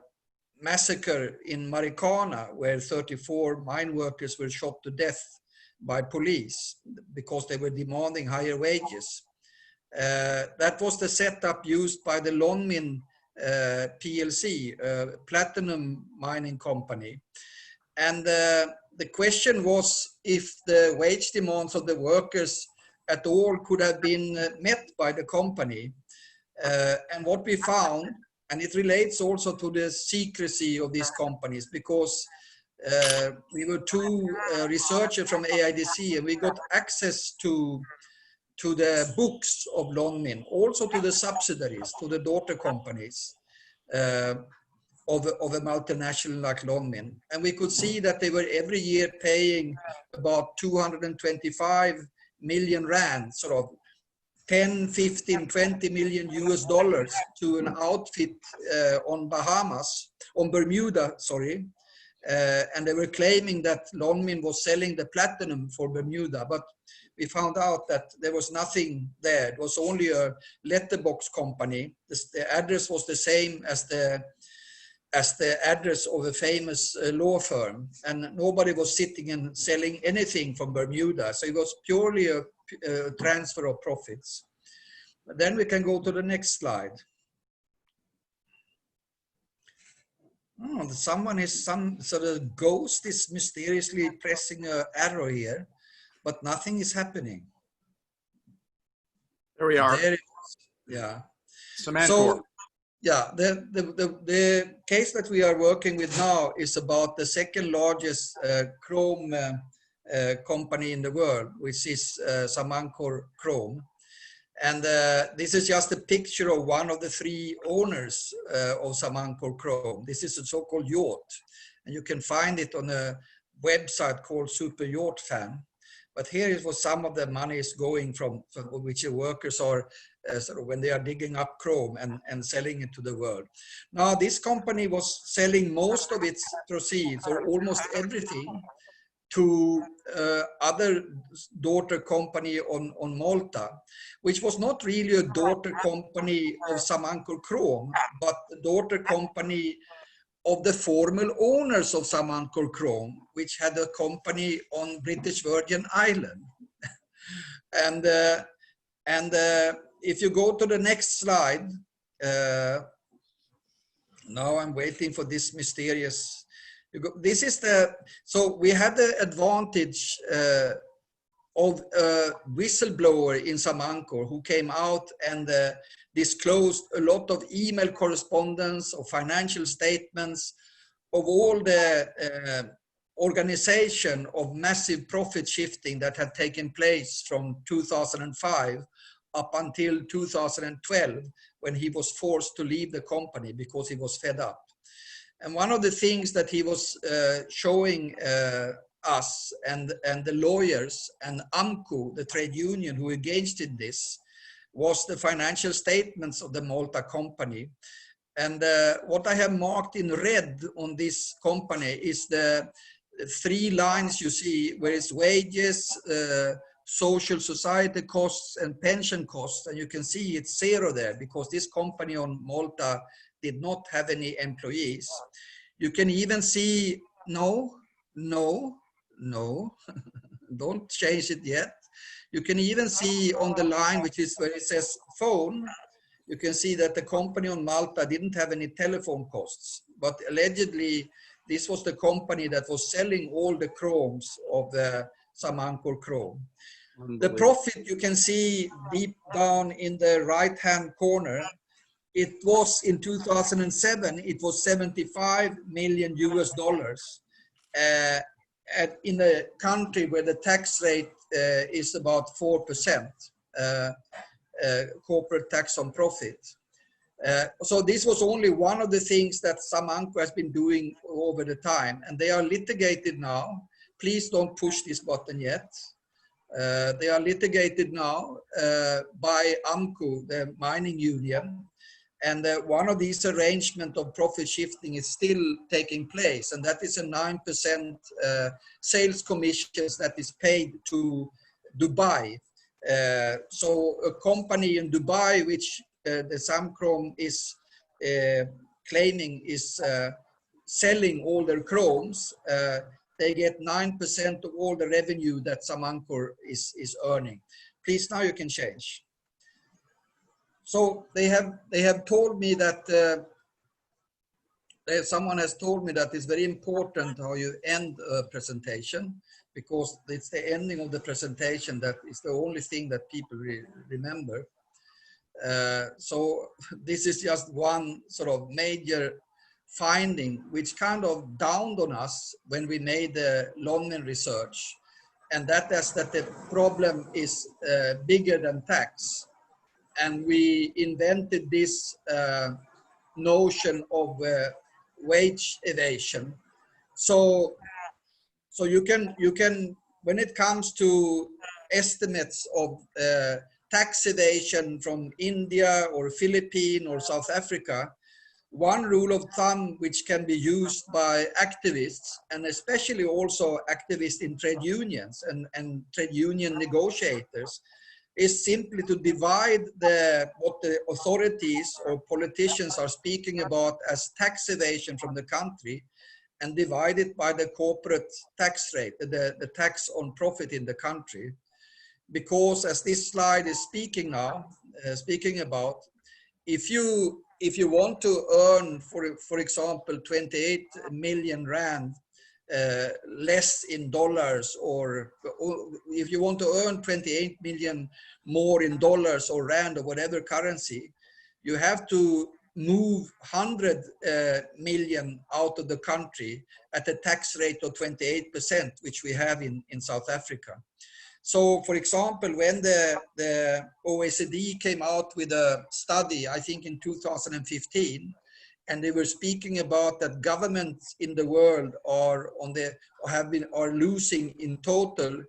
massacre in Marikana, where 34 mine workers were shot to death by police because they were demanding higher wages. That was the setup used by the Lonmin PLC, platinum mining company. And the question was if the wage demands of the workers at all could have been met by the company. And what we found, and it relates also to the secrecy of these companies, because we were two researchers from AIDC, and we got access to the books of Lonmin, also to the subsidiaries, to the daughter companies of a multinational like Lonmin. And we could see that they were every year paying about 225 million rand, sort of 10, 15, 20 million US dollars to an outfit on Bermuda, sorry. And they were claiming that Lonmin was selling the platinum for Bermuda, but we found out that there was nothing there. It was only a letterbox company. The address was the same as the as the address of a famous law firm, and nobody was sitting and selling anything from Bermuda. So it was purely a transfer of profits. Then we can go to the next slide. Oh, some sort of ghost is mysteriously pressing an arrow here, but nothing is happening. There we are. There it is. Yeah. Cement. So, yeah, the case that we are working with now is about the second largest chrome company in the world, which is Samancor Chrome. And this is just a picture of one of the three owners of Samancor Chrome. This is a so-called yacht. And you can find it on a website called Super Yacht Fan. But here is what some of the money is going from which the workers are, sort of when they are digging up chrome and selling it to the world. Now, this company was selling most of its proceeds, or almost everything, to other daughter company on Malta, which was not really a daughter company of Samancor Chrome, but the daughter company of the former owners of Samancor Chrome, which had a company on British Virgin Island. and if you go to the next slide, now I'm waiting for this mysterious. This is so we had the advantage of a whistleblower in Samancor who came out and disclosed a lot of email correspondence or financial statements of all the organization of massive profit shifting that had taken place from 2005 up until 2012, when he was forced to leave the company because he was fed up. And one of the things that he was showing us and the lawyers and AMCO, the trade union who engaged in this, was the financial statements of the Malta company. And what I have marked in red on this company is the three lines you see, where it's wages, social society costs, and pension costs. And you can see it's zero there because this company on Malta did not have any employees. You can even see, no, don't change it yet. You can even see on the line, which is where it says phone, you can see that the company on Malta didn't have any telephone costs, but allegedly this was the company that was selling all the chromes of the Samancor Chrome. The profit you can see deep down in the right-hand corner. It was in 2007, it was $75 million in a country where the tax rate is about 4%, corporate tax on profit. So this was only one of the things that Samancor has been doing over the time, and they are litigated now. Please don't push this button yet. They are litigated now by AMCO, the mining union. And one of these arrangements of profit shifting is still taking place, and that is a 9% sales commissions that is paid to Dubai. So a company in Dubai, which the Samchrome is claiming is selling all their chromes, they get 9% of all the revenue that Samancor is earning. Please, now you can change. So they have told me that someone has told me that it's very important how you end a presentation, because it's the ending of the presentation that is the only thing that people remember. So this is just one sort of major finding which kind of dawned on us when we made the London research, and that is that the problem is bigger than tax. And we invented this notion of wage evasion. So you can, when it comes to estimates of tax evasion from India or Philippines or South Africa, one rule of thumb which can be used by activists, and especially also activists in trade unions and trade union negotiators, is simply to divide what the authorities or politicians are speaking about as tax evasion from the country and divide it by the corporate tax rate, the tax on profit in the country. Because as this slide is speaking about, if you want to earn, for example, 28 million rand less in dollars, or if you want to earn 28 million more in dollars or rand or whatever currency, you have to move 100 million out of the country at a tax rate of 28%, which we have in South Africa. So, for example, when the OECD came out with a study, I think in 2015, and they were speaking about that governments in the world are losing in total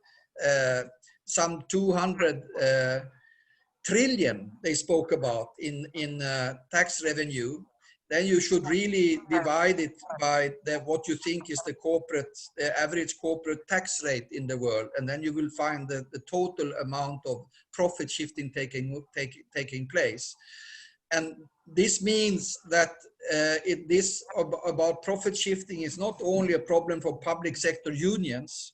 some 200 trillion they spoke about in tax revenue. Then you should really divide it by what you think is the average corporate tax rate in the world, and then you will find the total amount of profit shifting taking place. And this means that this about profit shifting is not only a problem for public sector unions,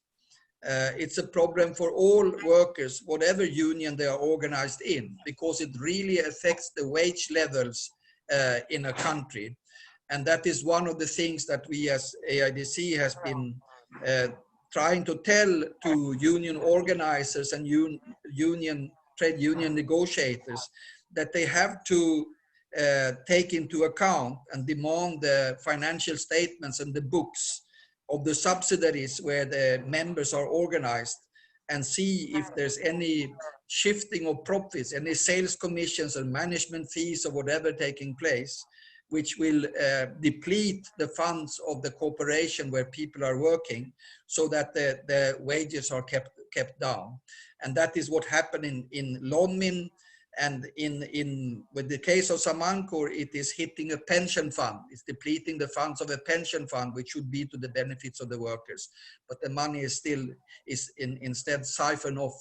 it's a problem for all workers, whatever union they are organized in, because it really affects the wage levels in a country. And that is one of the things that we as AIDC has been trying to tell to union organizers and trade union negotiators, that they have to take into account and demand the financial statements and the books of the subsidiaries where the members are organized, and see if there's any shifting of profits, any sales commissions and management fees or whatever taking place, which will deplete the funds of the corporation where people are working, so that the wages are kept down. And that is what happened in Lonmin, and with the case of Samancor, it is hitting a pension fund. It's depleting the funds of a pension fund, which should be to the benefits of the workers. But the money is instead siphoned off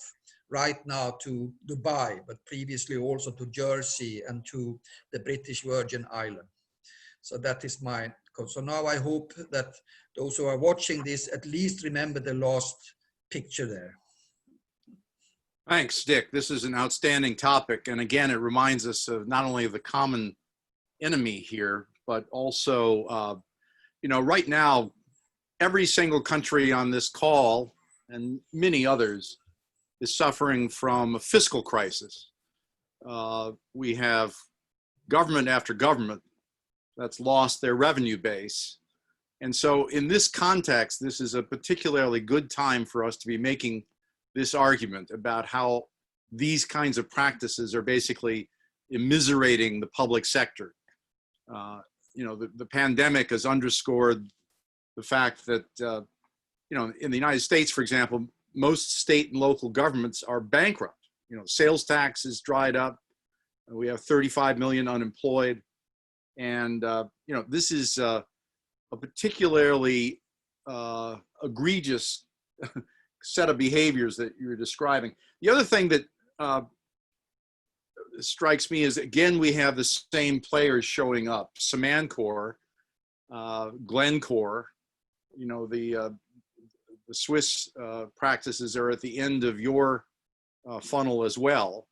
right now to Dubai, but previously also to Jersey and to the British Virgin Islands. So that is so now I hope that those who are watching this at least remember the last picture there. Thanks, Dick. This is an outstanding topic. And again, it reminds us of not only the common enemy here, but also, right now, every single country on this call and many others is suffering from a fiscal crisis. We have government after government that's lost their revenue base. And so in this context, this is a particularly good time for us to be making this argument about how these kinds of practices are basically immiserating the public sector. The pandemic has underscored the fact that, in the United States, for example, most state and local governments are bankrupt. Sales tax is dried up. We have 35 million unemployed. And, this is a particularly egregious set of behaviors that you're describing. The other thing that strikes me is, again, we have the same players showing up. Samancor, Glencore, the Swiss practices are at the end of your funnel as well.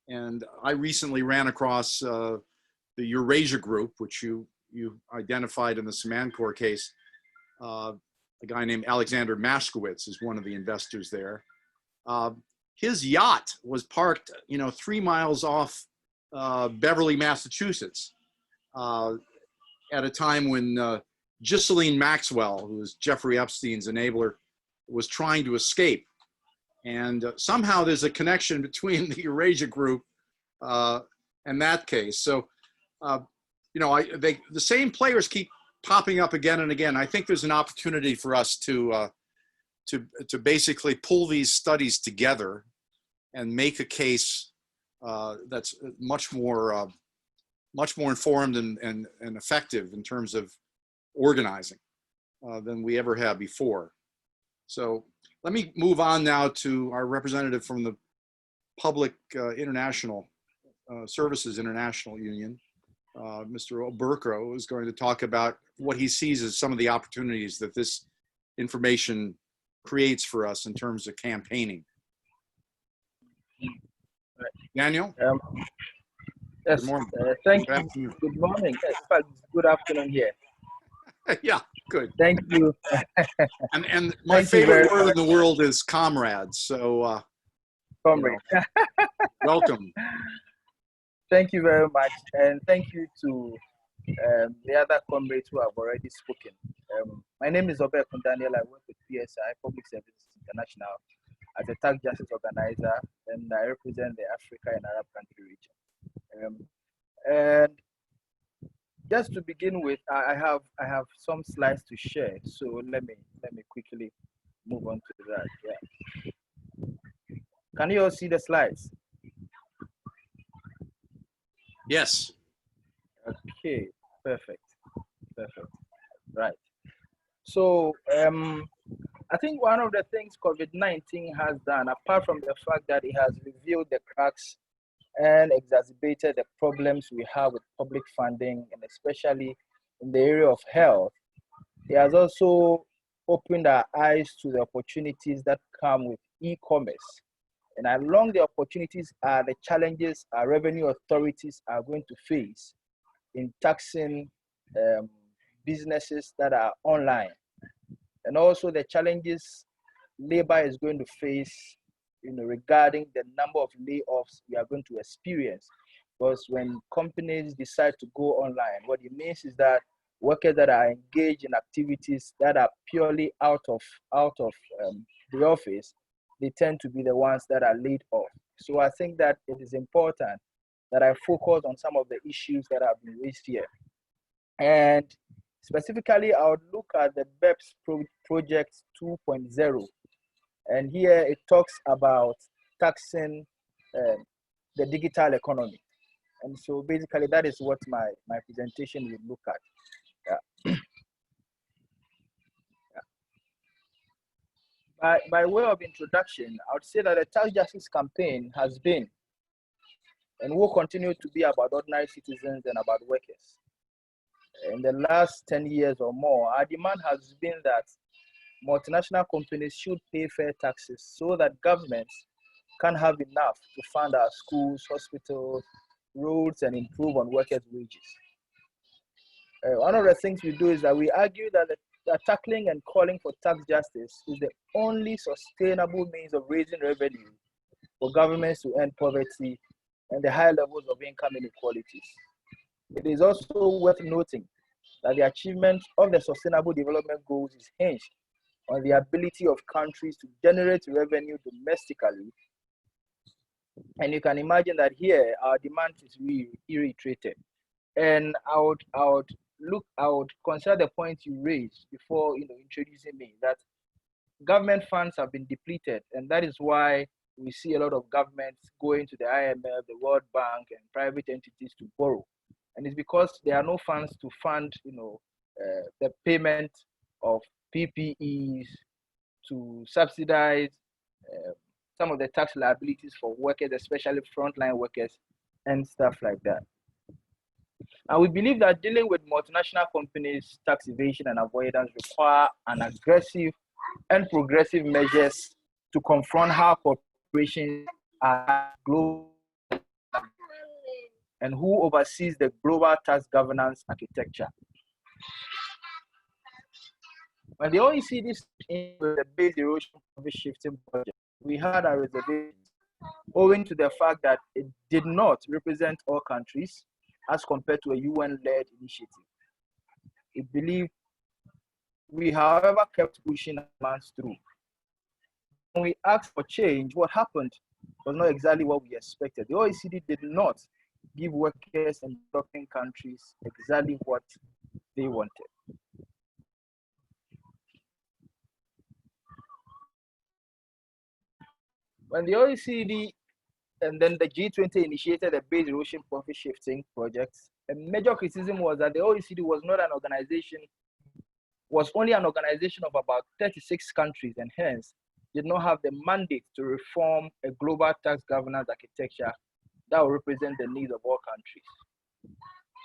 And I recently ran across the Eurasia Group, which you identified in the Samancor case. A guy named Alexander Mashkowitz is one of the investors there. His yacht was parked, 3 miles off Beverly, Massachusetts, at a time when Ghislaine Maxwell, who was Jeffrey Epstein's enabler, was trying to escape. And somehow there's a connection between the Eurasia Group and that case. So, the same players keep popping up again and again. I think there's an opportunity for us to basically pull these studies together and make a case that's much more informed and effective in terms of organizing than we ever have before. So let me move on now to our representative from the Public International Services International Union, Mr. Oberko, is going to talk about what he sees as some of the opportunities that this information creates for us in terms of campaigning. Daniel? Yes, Good morning. thank Good you. afternoon. Good morning. In fact, good afternoon here. Yeah, good. Thank you. And my Thank you favorite very word much, in the world is comrades. So, comrade. welcome. Thank you very much. And thank you to the other comrades who have already spoken. My name is Oberko Daniel. I work with PSI, Public Services International, as a tax justice organizer, and I represent the Africa and Arab country region. And just to begin with, I have some slides to share. So let me quickly move on to that. Yeah. Can you all see the slides? Yes. Okay. Perfect. Right. So I think one of the things COVID-19 has done, apart from the fact that it has revealed the cracks and exacerbated the problems we have with public funding, and especially in the area of health, it has also opened our eyes to the opportunities that come with e-commerce. And along the opportunities are the challenges our revenue authorities are going to face in taxing businesses that are online. And also the challenges labor is going to face, regarding the number of layoffs we are going to experience. Because when companies decide to go online, what it means is that workers that are engaged in activities that are purely out of the office, they tend to be the ones that are laid off. So I think that it is important that I focus on some of the issues that have been raised here. And specifically, I would look at the BEPS Project 2.0. And here it talks about taxing the digital economy. And so basically that is what my presentation will look at. Yeah. Yeah. By way of introduction, I would say that the tax justice campaign has been and will continue to be about ordinary citizens and about workers. In the last 10 years or more, our demand has been that multinational companies should pay fair taxes so that governments can have enough to fund our schools, hospitals, roads, and improve on workers' wages. One of the things we do is that we argue that the tackling and calling for tax justice is the only sustainable means of raising revenue for governments to end poverty and the high levels of income inequalities. It is also worth noting that the achievement of the Sustainable Development Goals is hinged on the ability of countries to generate revenue domestically. And you can imagine that here our demand is reiterated. And I would consider the point you raised before introducing me, that government funds have been depleted, and that is why we see a lot of governments going to the IMF, the World Bank, and private entities to borrow. And it's because there are no funds to fund the payment of PPEs, to subsidize some of the tax liabilities for workers, especially frontline workers, and stuff like that. And we believe that dealing with multinational companies' tax evasion and avoidance require an aggressive and progressive measures to confront how corporations are global and who oversees the global tax governance architecture. When the OECD in the base erosion profit shifting project, we had a reservation owing to the fact that it did not represent all countries as compared to a UN-led initiative. We believe we, however, kept pushing amounts through. When we asked for change, what happened was not exactly what we expected. The OECD did not give workers in developing countries exactly what they wanted. When the OECD and then the G20 initiated the base erosion profit shifting project, a major criticism was that the OECD was not an organization, was only an organization of about 36 countries, and hence did not have the mandate to reform a global tax governance architecture that will represent the needs of all countries.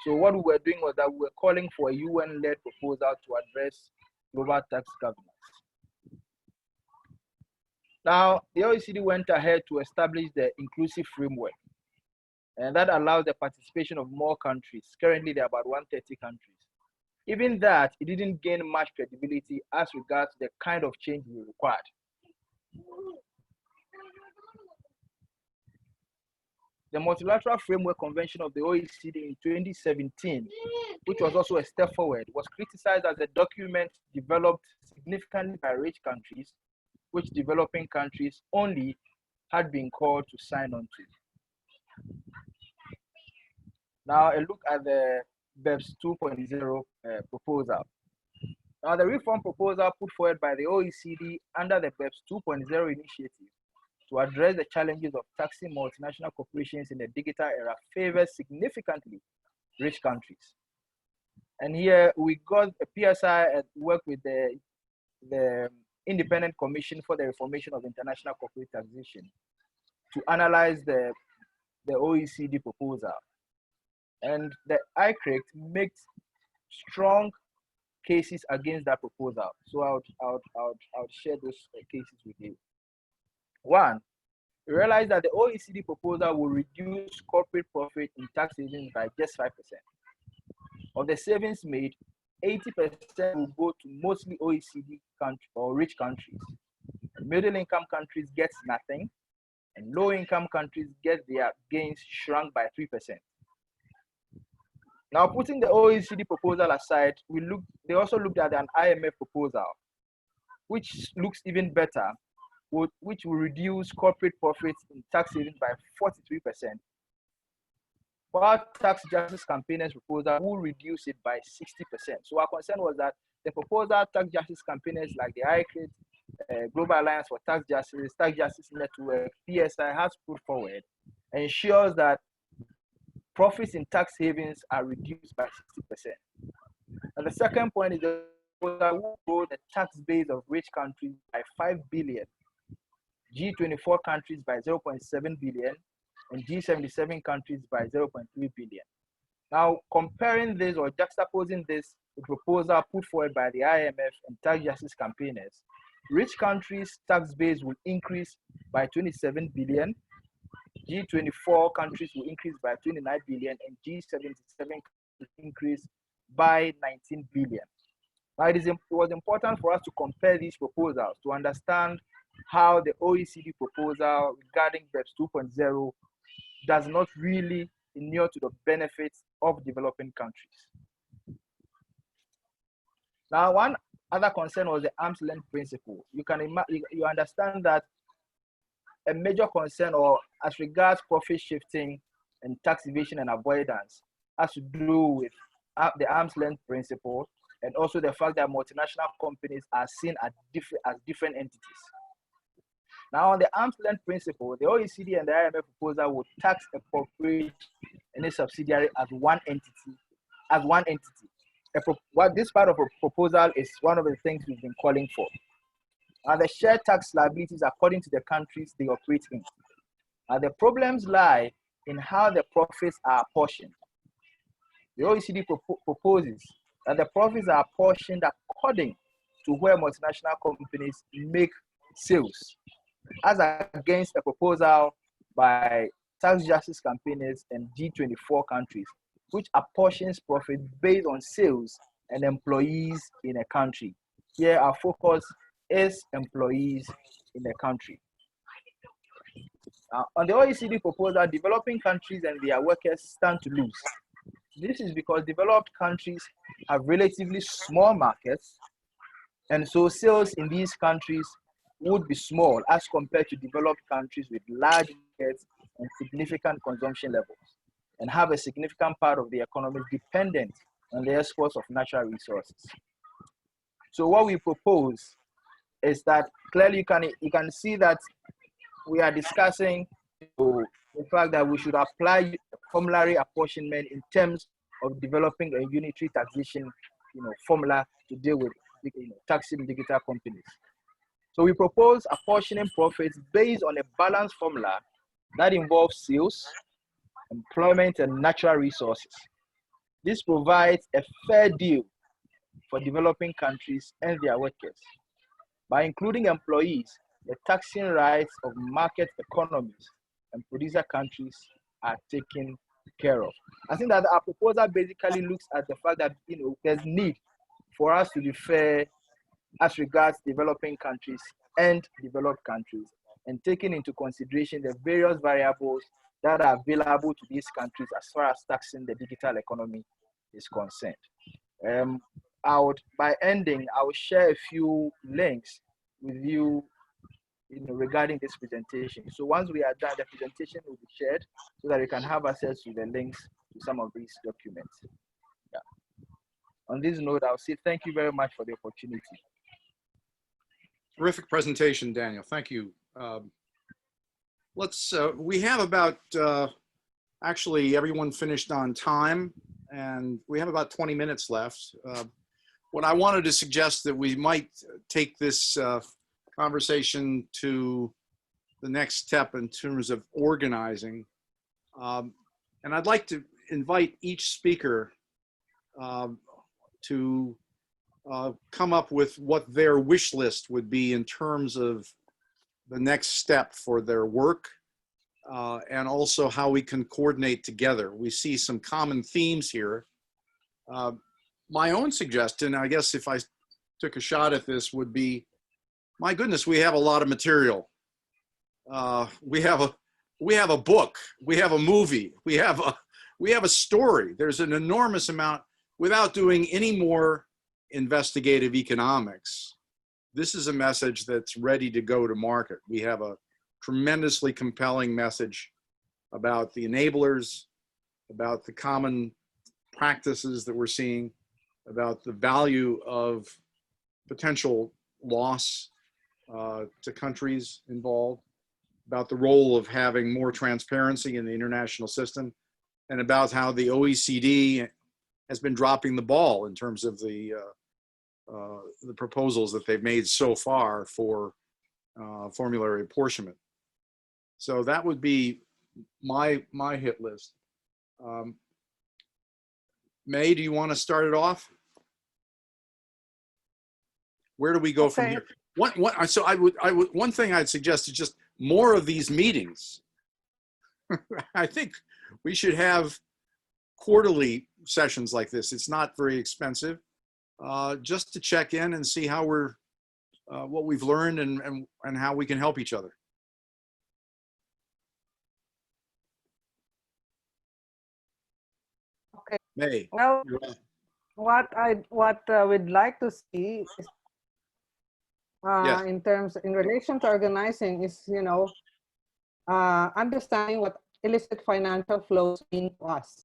So what we were doing was that we were calling for a UN-led proposal to address global tax governance. Now, the OECD went ahead to establish the inclusive framework, and that allows the participation of more countries. Currently, there are about 130 countries. Even that, it didn't gain much credibility as regards the kind of change we required. The Multilateral Framework Convention of the OECD in 2017, which was also a step forward, was criticized as a document developed significantly by rich countries, which developing countries only had been called to sign on to. Now, a look at the BEPS 2.0 proposal. Now, the reform proposal put forward by the OECD under the BEPS 2.0 initiative to address the challenges of taxing multinational corporations in the digital era favors significantly rich countries. And here we got a PSI and work with the Independent Commission for the Reformation of International Corporate Taxation to analyze the OECD proposal. And the ICRIC makes strong cases against that proposal. So I'll share those cases with you. One, we realized that the OECD proposal will reduce corporate profit in tax savings by just 5%. Of the savings made, 80% will go to mostly OECD countries or rich countries. Middle income countries get nothing, and low income countries get their gains shrunk by 3%. Now, putting the OECD proposal aside, they also looked at an IMF proposal, which looks even better, which will reduce corporate profits in tax savings by 43%, while tax justice campaigners' proposal will reduce it by 60%. So our concern was that the proposal tax justice campaigners like the ICRIT, Global Alliance for Tax Justice Network, PSI has put forward ensures that profits in tax havens are reduced by 60%. And the second point is that will grow the tax base of rich countries by 5 billion, G24 countries by 0.7 billion, and G77 countries by 0.3 billion. Now, comparing this or juxtaposing this with proposal put forward by the IMF and tax justice campaigners, rich countries' tax base will increase by 27 billion, G24 countries will increase by 29 billion, and G77 will increase by 19 billion. Now, it was important for us to compare these proposals to understand how the OECD proposal regarding BEPS 2.0 does not really inure to the benefits of developing countries. Now, one other concern was the arm's length principle. You understand that a major concern, or as regards profit shifting and tax evasion and avoidance, has to do with the arm's length principle, and also the fact that multinational companies are seen as different entities. Now, on the arm's length principle, the OECD and the IMF proposal would tax a corporation and a subsidiary as one entity. This part of a proposal is one of the things we've been calling for. And the shared tax liabilities according to the countries they operate in. And the problems lie in how the profits are apportioned. The OECD proposes that the profits are apportioned according to where multinational companies make sales, as against a proposal by tax justice campaigners and G24 countries, which apportions profit based on sales and employees in a country. Here, our focus is employees in the country. On the OECD proposal, developing countries and their workers stand to lose. This is because developed countries have relatively small markets, and so sales in these countries would be small as compared to developed countries with large markets and significant consumption levels, and have a significant part of the economy dependent on the exports of natural resources. So what we propose is that clearly you can see that we are discussing the fact that we should apply formulary apportionment in terms of developing a unitary taxation formula to deal with taxing digital companies. So we propose apportioning profits based on a balanced formula that involves sales, employment, and natural resources. This provides a fair deal for developing countries and their workers. By including employees, the taxing rights of market economies and producer countries are taken care of. I think that our proposal basically looks at the fact that there's need for us to be fair as regards developing countries and developed countries, and taking into consideration the various variables that are available to these countries as far as taxing the digital economy is concerned. By ending, I will share a few links with you, regarding this presentation. So once we are done, the presentation will be shared so that you can have access to the links to some of these documents. Yeah. On this note, I'll say thank you very much for the opportunity. Terrific presentation, Daniel. Thank you. We have about, actually everyone finished on time, and we have about 20 minutes left. What I wanted to suggest that we might take this conversation to the next step in terms of organizing. And I'd like to invite each speaker to come up with what their wish list would be in terms of the next step for their work, and also how we can coordinate together. We see some common themes here. My own suggestion, I guess if I took a shot at this, would be, my goodness, we have a lot of material. We have a book, we have a movie, we have a story. There's an enormous amount. Without doing any more investigative economics, this is a message that's ready to go to market. We have a tremendously compelling message about the enablers, about the common practices that we're seeing, about the value of potential loss to countries involved, about the role of having more transparency in the international system, and about how the OECD has been dropping the ball in terms of the proposals that they've made so far for formulary apportionment. So that would be my hit list. May, do you want to start it off? Where do we go from here? So one thing I'd suggest is just more of these meetings. I think we should have quarterly sessions like this. It's not very expensive, just to check in and see how we're, what we've learned and how we can help each other. Okay. May. Well, what we'd like to see is, Yes. in relation to organizing is, understanding what illicit financial flows mean to us.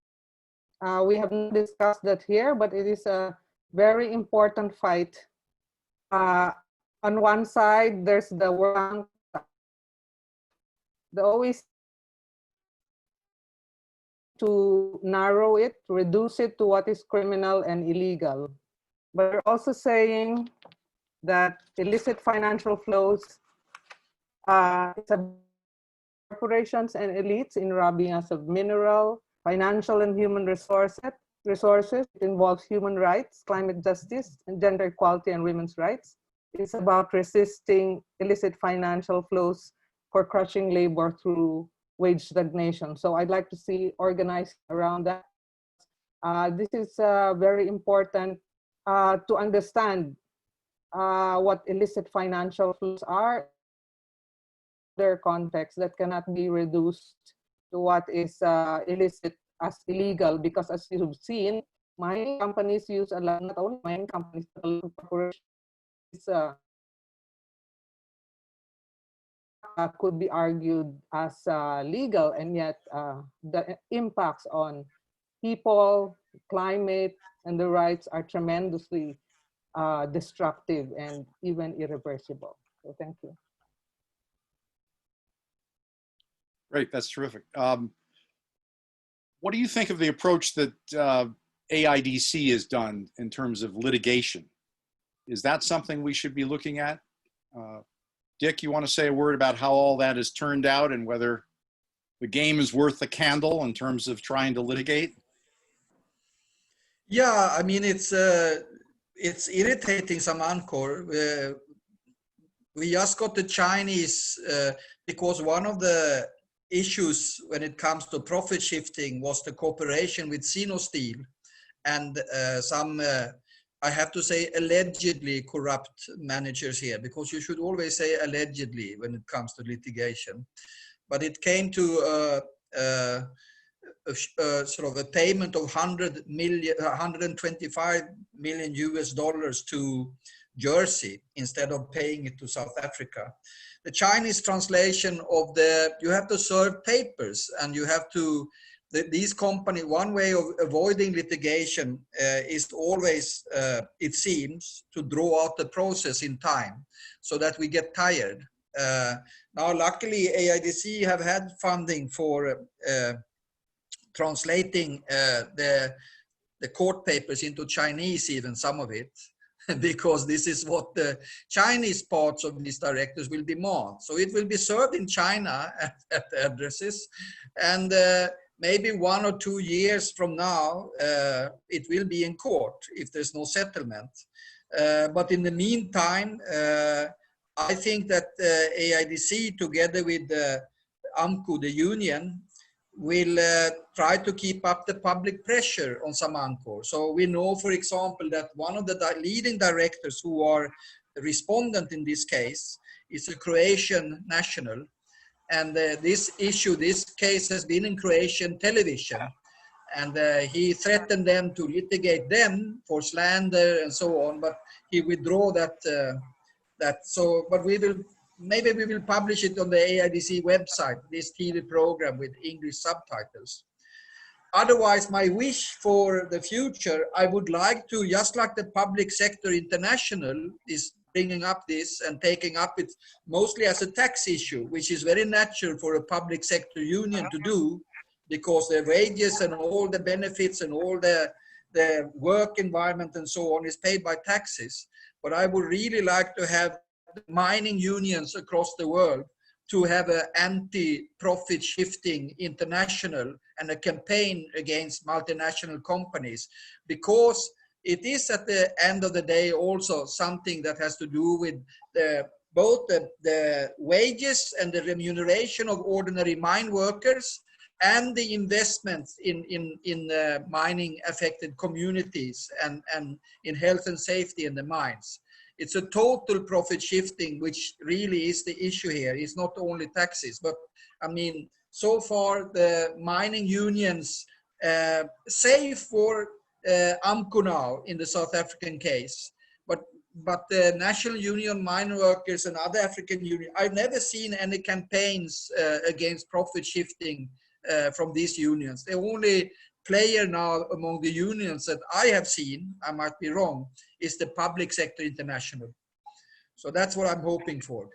We have not discussed that here, but it is a very important fight. On one side, there's the World Bank, the OECD, to narrow it, reduce it to what is criminal and illegal. But we're also saying that illicit financial flows is corporations and elites in robbing us of mineral, financial, and human resources. It involves human rights, climate justice, and gender equality and women's rights. It's about resisting illicit financial flows for crushing labor through wage stagnation. So I'd like to see organized around that. This is very important to understand what illicit financial flows are, their context that cannot be reduced to what is illicit as illegal, because as you've seen, mining companies use a lot, not only mining companies, but a lot of corporations could be argued as legal, and yet the impacts on people, climate, and the rights are tremendously destructive and even irreversible. So thank you. Great, that's terrific. What do you think of the approach that AIDC has done in terms of litigation? Is that something we should be looking at? Dick, you want to say a word about how all that has turned out and whether the game is worth the candle in terms of trying to litigate? Yeah, I mean, it's irritating some Angkor. We just got the Chinese because one of the issues when it comes to profit shifting was the cooperation with Sinosteel and some, I have to say, allegedly corrupt managers here, because you should always say allegedly when it comes to litigation. But it came to sort of a payment of 125 million US dollars to Jersey instead of paying it to South Africa. The Chinese translation of you have to serve papers, and you have to, these companies, one way of avoiding litigation is always, it seems, to draw out the process in time so that we get tired. Now, luckily, AIDC have had funding for translating the court papers into Chinese, even some of it, because this is what the Chinese parts of these directors will demand. So it will be served in China at the addresses, and maybe 1 or 2 years from now, it will be in court if there's no settlement. But in the meantime, I think that AIDC, together with AMCU, the union, will try to keep up the public pressure on some Angkor. So we know, for example, that one of the leading directors who are respondent in this case is a Croatian national. And this case has been in Croatian television. And he threatened them to litigate them for slander and so on, but he withdrew that. But maybe we will publish it on the AIDC website, this TV program with English subtitles. Otherwise, my wish for the future, I would like to, just like the Public Sector International is bringing up this and taking up it mostly as a tax issue, which is very natural for a public sector union to do, because the wages and all the benefits and all the work environment and so on is paid by taxes. But I would really like to have the mining unions across the world to have an anti-profit shifting international and a campaign against multinational companies, because it is at the end of the day also something that has to do with both the wages and the remuneration of ordinary mine workers and the investments in mining affected communities and in health and safety in the mines. It's a total profit shifting, which really is the issue here. It's not only taxes, but I mean, so far the mining unions, save for AMCU now in the South African case, but the National Union Mine Workers and other African unions, I've never seen any campaigns against profit shifting from these unions. The only player now among the unions that I have seen, I might be wrong, is the Public Sector International. So that's what I'm hoping for.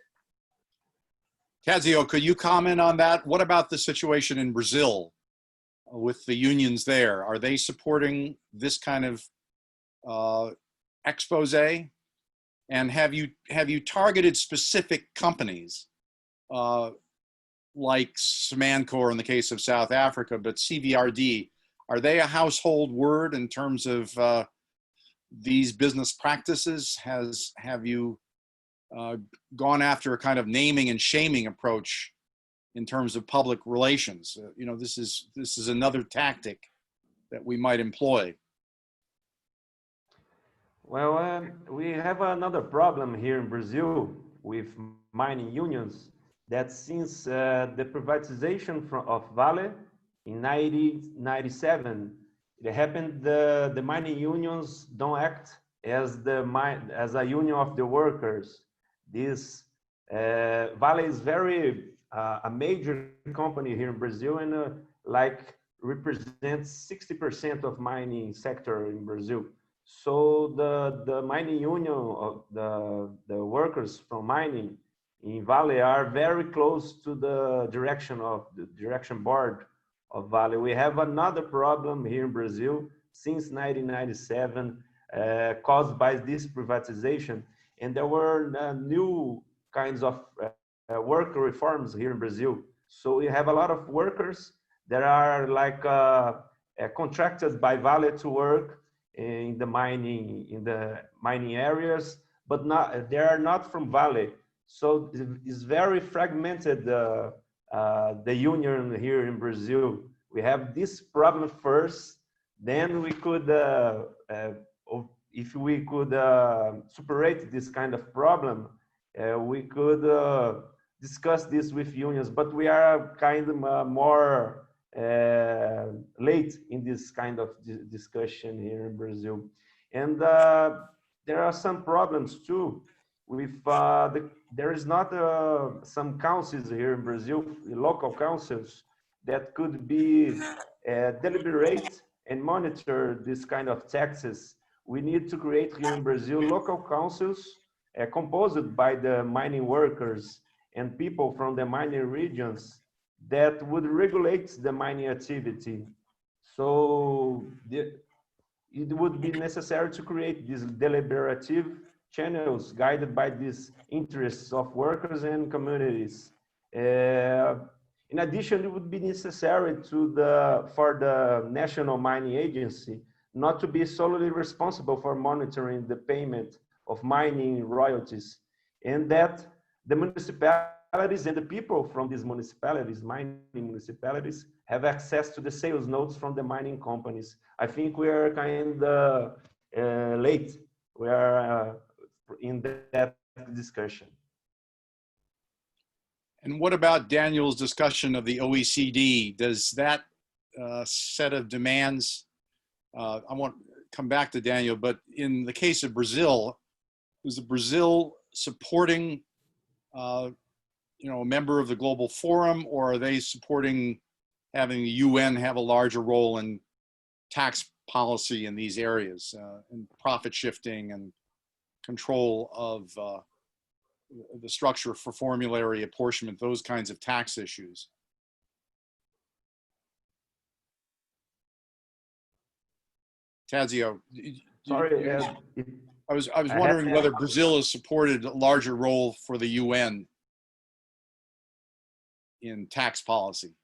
Tadzio, could you comment on that? What about the situation in Brazil with the unions there? Are they supporting this kind of expose? And have you targeted specific companies like Samancor in the case of South Africa, but CVRD? Are they a household word in terms of these business practices? Have you gone after a kind of naming and shaming approach in terms of public relations? You know, this is another tactic that we might employ. Well, we have another problem here in Brazil with mining unions, that since the privatization of Vale in 1997, it happened the mining unions don't act as a union of the workers. This Vale is very a major company here in Brazil, and like represents 60% of mining sector in Brazil. So the mining union of the workers from mining in Vale are very close to the direction board of Vale. We have another problem here in Brazil since 1997 caused by this privatization, and there were new kinds of work reforms here in Brazil. So we have a lot of workers that are like contracted by Vale to work in the mining areas, but they are not from Vale. So it's very fragmented, the union here in Brazil. We have this problem first, then we could, if we could superate this kind of problem, we could discuss this with unions, but we are kind of more late in this kind of discussion here in Brazil. And there are some problems too with there is not some councils here in Brazil, local councils, that could be deliberate and monitor this kind of taxes. We need to create here in Brazil local councils composed by the mining workers and people from the mining regions that would regulate the mining activity. So it would be necessary to create these deliberative channels guided by these interests of workers and communities. In addition, it would be necessary for the National Mining Agency not to be solely responsible for monitoring the payment of mining royalties, and that the municipalities and the people from these municipalities, mining municipalities, have access to the sales notes from the mining companies. I think we are kind of late. We are in that discussion. And what about Daniel's discussion of the OECD? Does that set of demands, I want to come back to Daniel, but in the case of Brazil, is Brazil supporting a member of the Global Forum, or are they supporting having the UN have a larger role in tax policy in these areas, and profit shifting and control of the structure for formulary apportionment, those kinds of tax issues? Tadzio, sorry, I was wondering whether Brazil has supported a larger role for the UN in tax policy.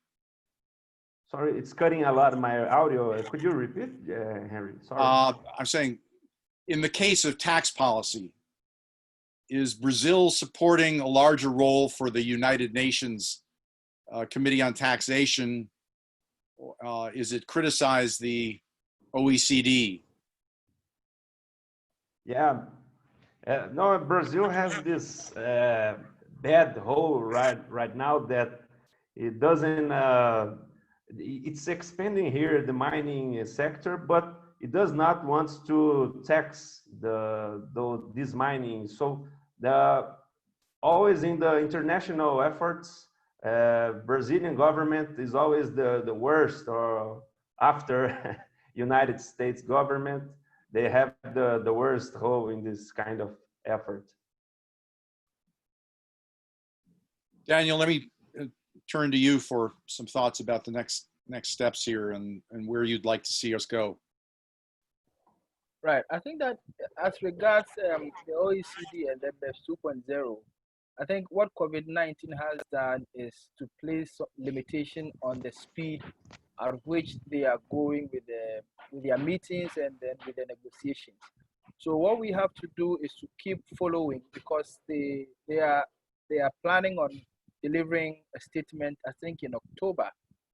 Sorry, it's cutting a lot of my audio. Could you repeat, Henry? Sorry. I'm saying, in the case of tax policy, is Brazil supporting a larger role for the United Nations Committee on Taxation? Is it criticized the OECD? Yeah, no, Brazil has this bad hole right now that it doesn't, it's expanding here, the mining sector, but it does not want to tax this mining. So always in the international efforts, Brazilian government is always the worst, or after United States government, they have the worst role in this kind of effort. Daniel, let me turn to you for some thoughts about the next steps here and where you'd like to see us go. Right. I think that as regards the OECD and MBEPS 2.0, I think what COVID-19 has done is to place limitation on the speed at which they are going with their meetings and then with the negotiations. So what we have to do is to keep following, because they are planning on delivering a statement, I think, in October.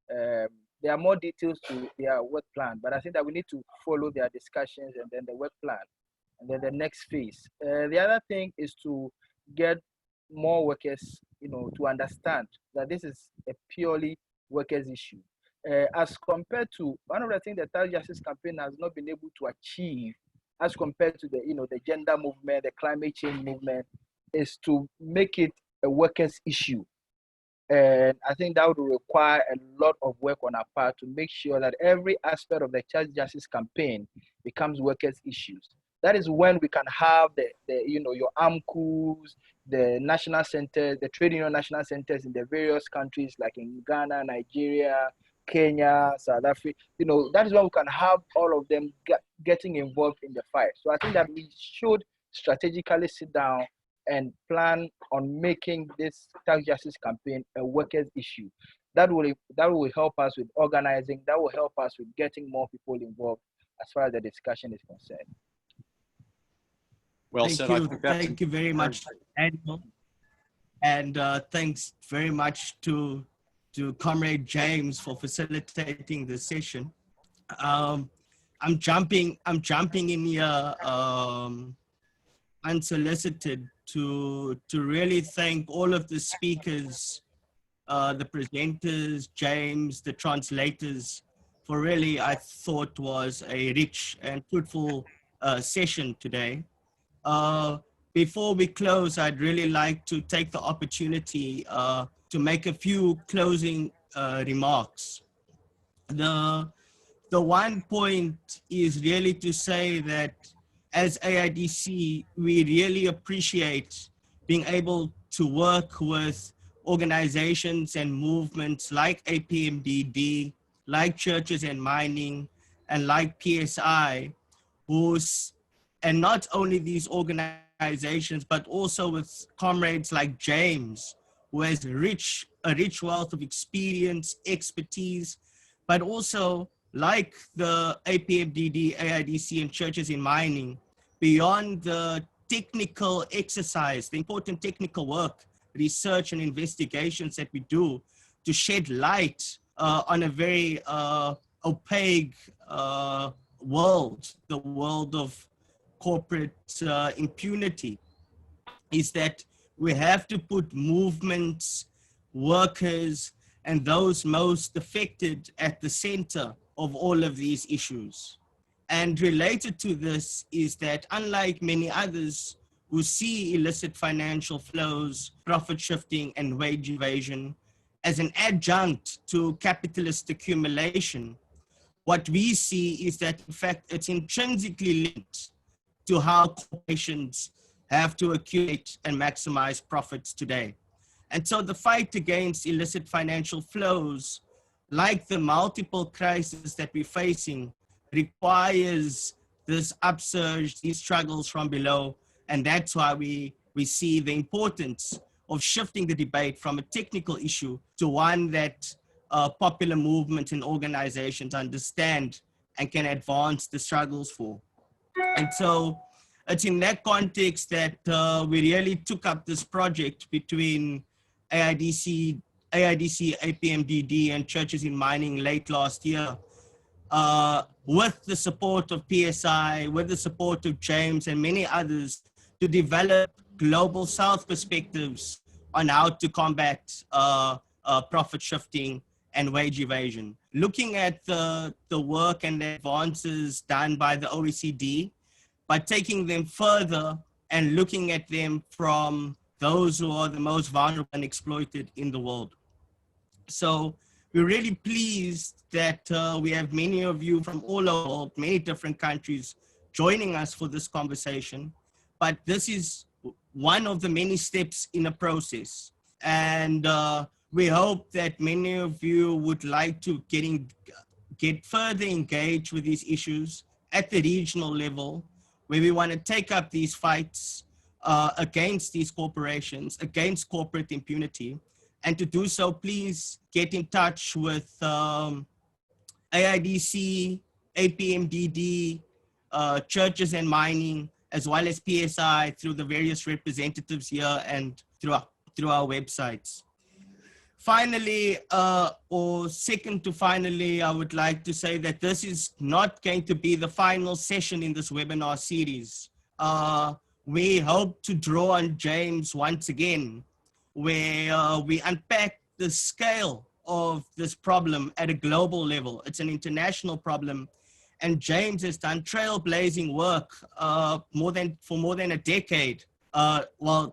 There are more details to their work plan, but I think that we need to follow their discussions and then the work plan and then the next phase. The other thing is to get more workers, to understand that this is a purely workers issue. As compared to one of the things that Tax Justice Campaign has not been able to achieve, as compared to the gender movement, the climate change movement, is to make it a workers issue. And I think that would require a lot of work on our part to make sure that every aspect of the Tax Justice Campaign becomes workers' issues. That is when we can have your AMCUs, the national centers, the trade union national centers in the various countries, like in Ghana, Nigeria, Kenya, South Africa. That is when we can have all of them getting involved in the fight. So I think that we should strategically sit down and plan on making this tax justice campaign a workers' issue. That will help us with organizing. That will help us with getting more people involved as far as the discussion is concerned. Well Thank said. you. I think that's Thank you very much, Daniel. And thanks very much to Comrade James for facilitating the session. I'm jumping in here unsolicited to really thank all of the speakers, the presenters, James, the translators, for really, I thought, was a rich and fruitful session today. Before we close, I'd really like to take the opportunity to make a few closing remarks. The one point is really to say that as AIDC, we really appreciate being able to work with organizations and movements like APMDD, like Churches and Mining, and like PSI, and not only these organizations, but also with comrades like James, who has a rich wealth of experience, expertise, but also like the APMDD, AIDC, and Churches in Mining, beyond the technical exercise, the important technical work, research, and investigations that we do to shed light on a very opaque world, the world of corporate impunity, is that we have to put movements, workers, and those most affected at the center of all of these issues. And related to this is that unlike many others who see illicit financial flows, profit shifting, and wage evasion as an adjunct to capitalist accumulation, what we see is that, in fact, it's intrinsically linked to how corporations have to accumulate and maximize profits today. And so the fight against illicit financial flows, like the multiple crises that we're facing, requires this upsurge, these struggles from below. And that's why we see the importance of shifting the debate from a technical issue to one that popular movements and organizations understand and can advance the struggles for. And so it's in that context that we really took up this project between AIDC, APMDD, and Churches in Mining late last year, with the support of PSI, with the support of James and many others, to develop global South perspectives on how to combat profit shifting and wage evasion. Looking at the work and the advances done by the OECD, but taking them further and looking at them from those who are the most vulnerable and exploited in the world. So we're really pleased that we have many of you from all over the world, many different countries, joining us for this conversation. But this is one of the many steps in a process. And we hope that many of you would like to get further engaged with these issues at the regional level, where we want to take up these fights against these corporations, against corporate impunity. And to do so, please get in touch with AIDC, APMDD, Churches and Mining, as well as PSI through the various representatives here and through our websites. Finally, or second to finally, I would like to say that this is not going to be the final session in this webinar series. We hope to draw on James once again, where we unpack the scale of this problem at a global level. It's an international problem. And James has done trailblazing work for more than a decade, on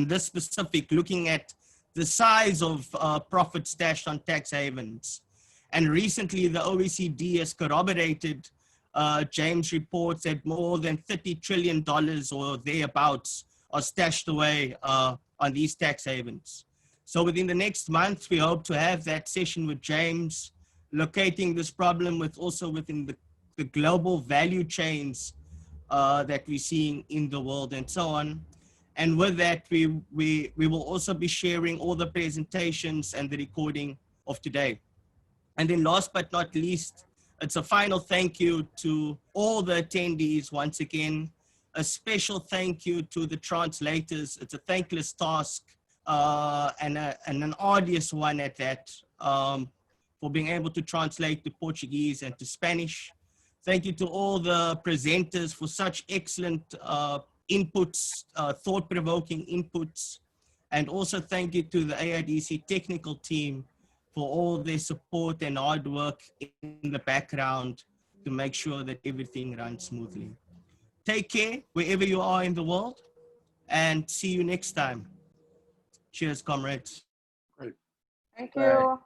this specific, looking at the size of profits stashed on tax havens. And recently, the OECD has corroborated James' reports that more than $30 trillion or thereabouts are stashed away on these tax havens. So within the next month, we hope to have that session with James, locating this problem within the global value chains that we're seeing in the world and so on. And with that, we will also be sharing all the presentations and the recording of today. And then last but not least, it's a final thank you to all the attendees once again. A special thank you to the translators. It's a thankless task and an arduous one at that, for being able to translate to Portuguese and to Spanish. Thank you to all the presenters for such excellent inputs, thought-provoking inputs. And also thank you to the AIDC technical team for all their support and hard work in the background to make sure that everything runs smoothly. Take care wherever you are in the world, and see you next time. Cheers, comrades. Thank Bye. you.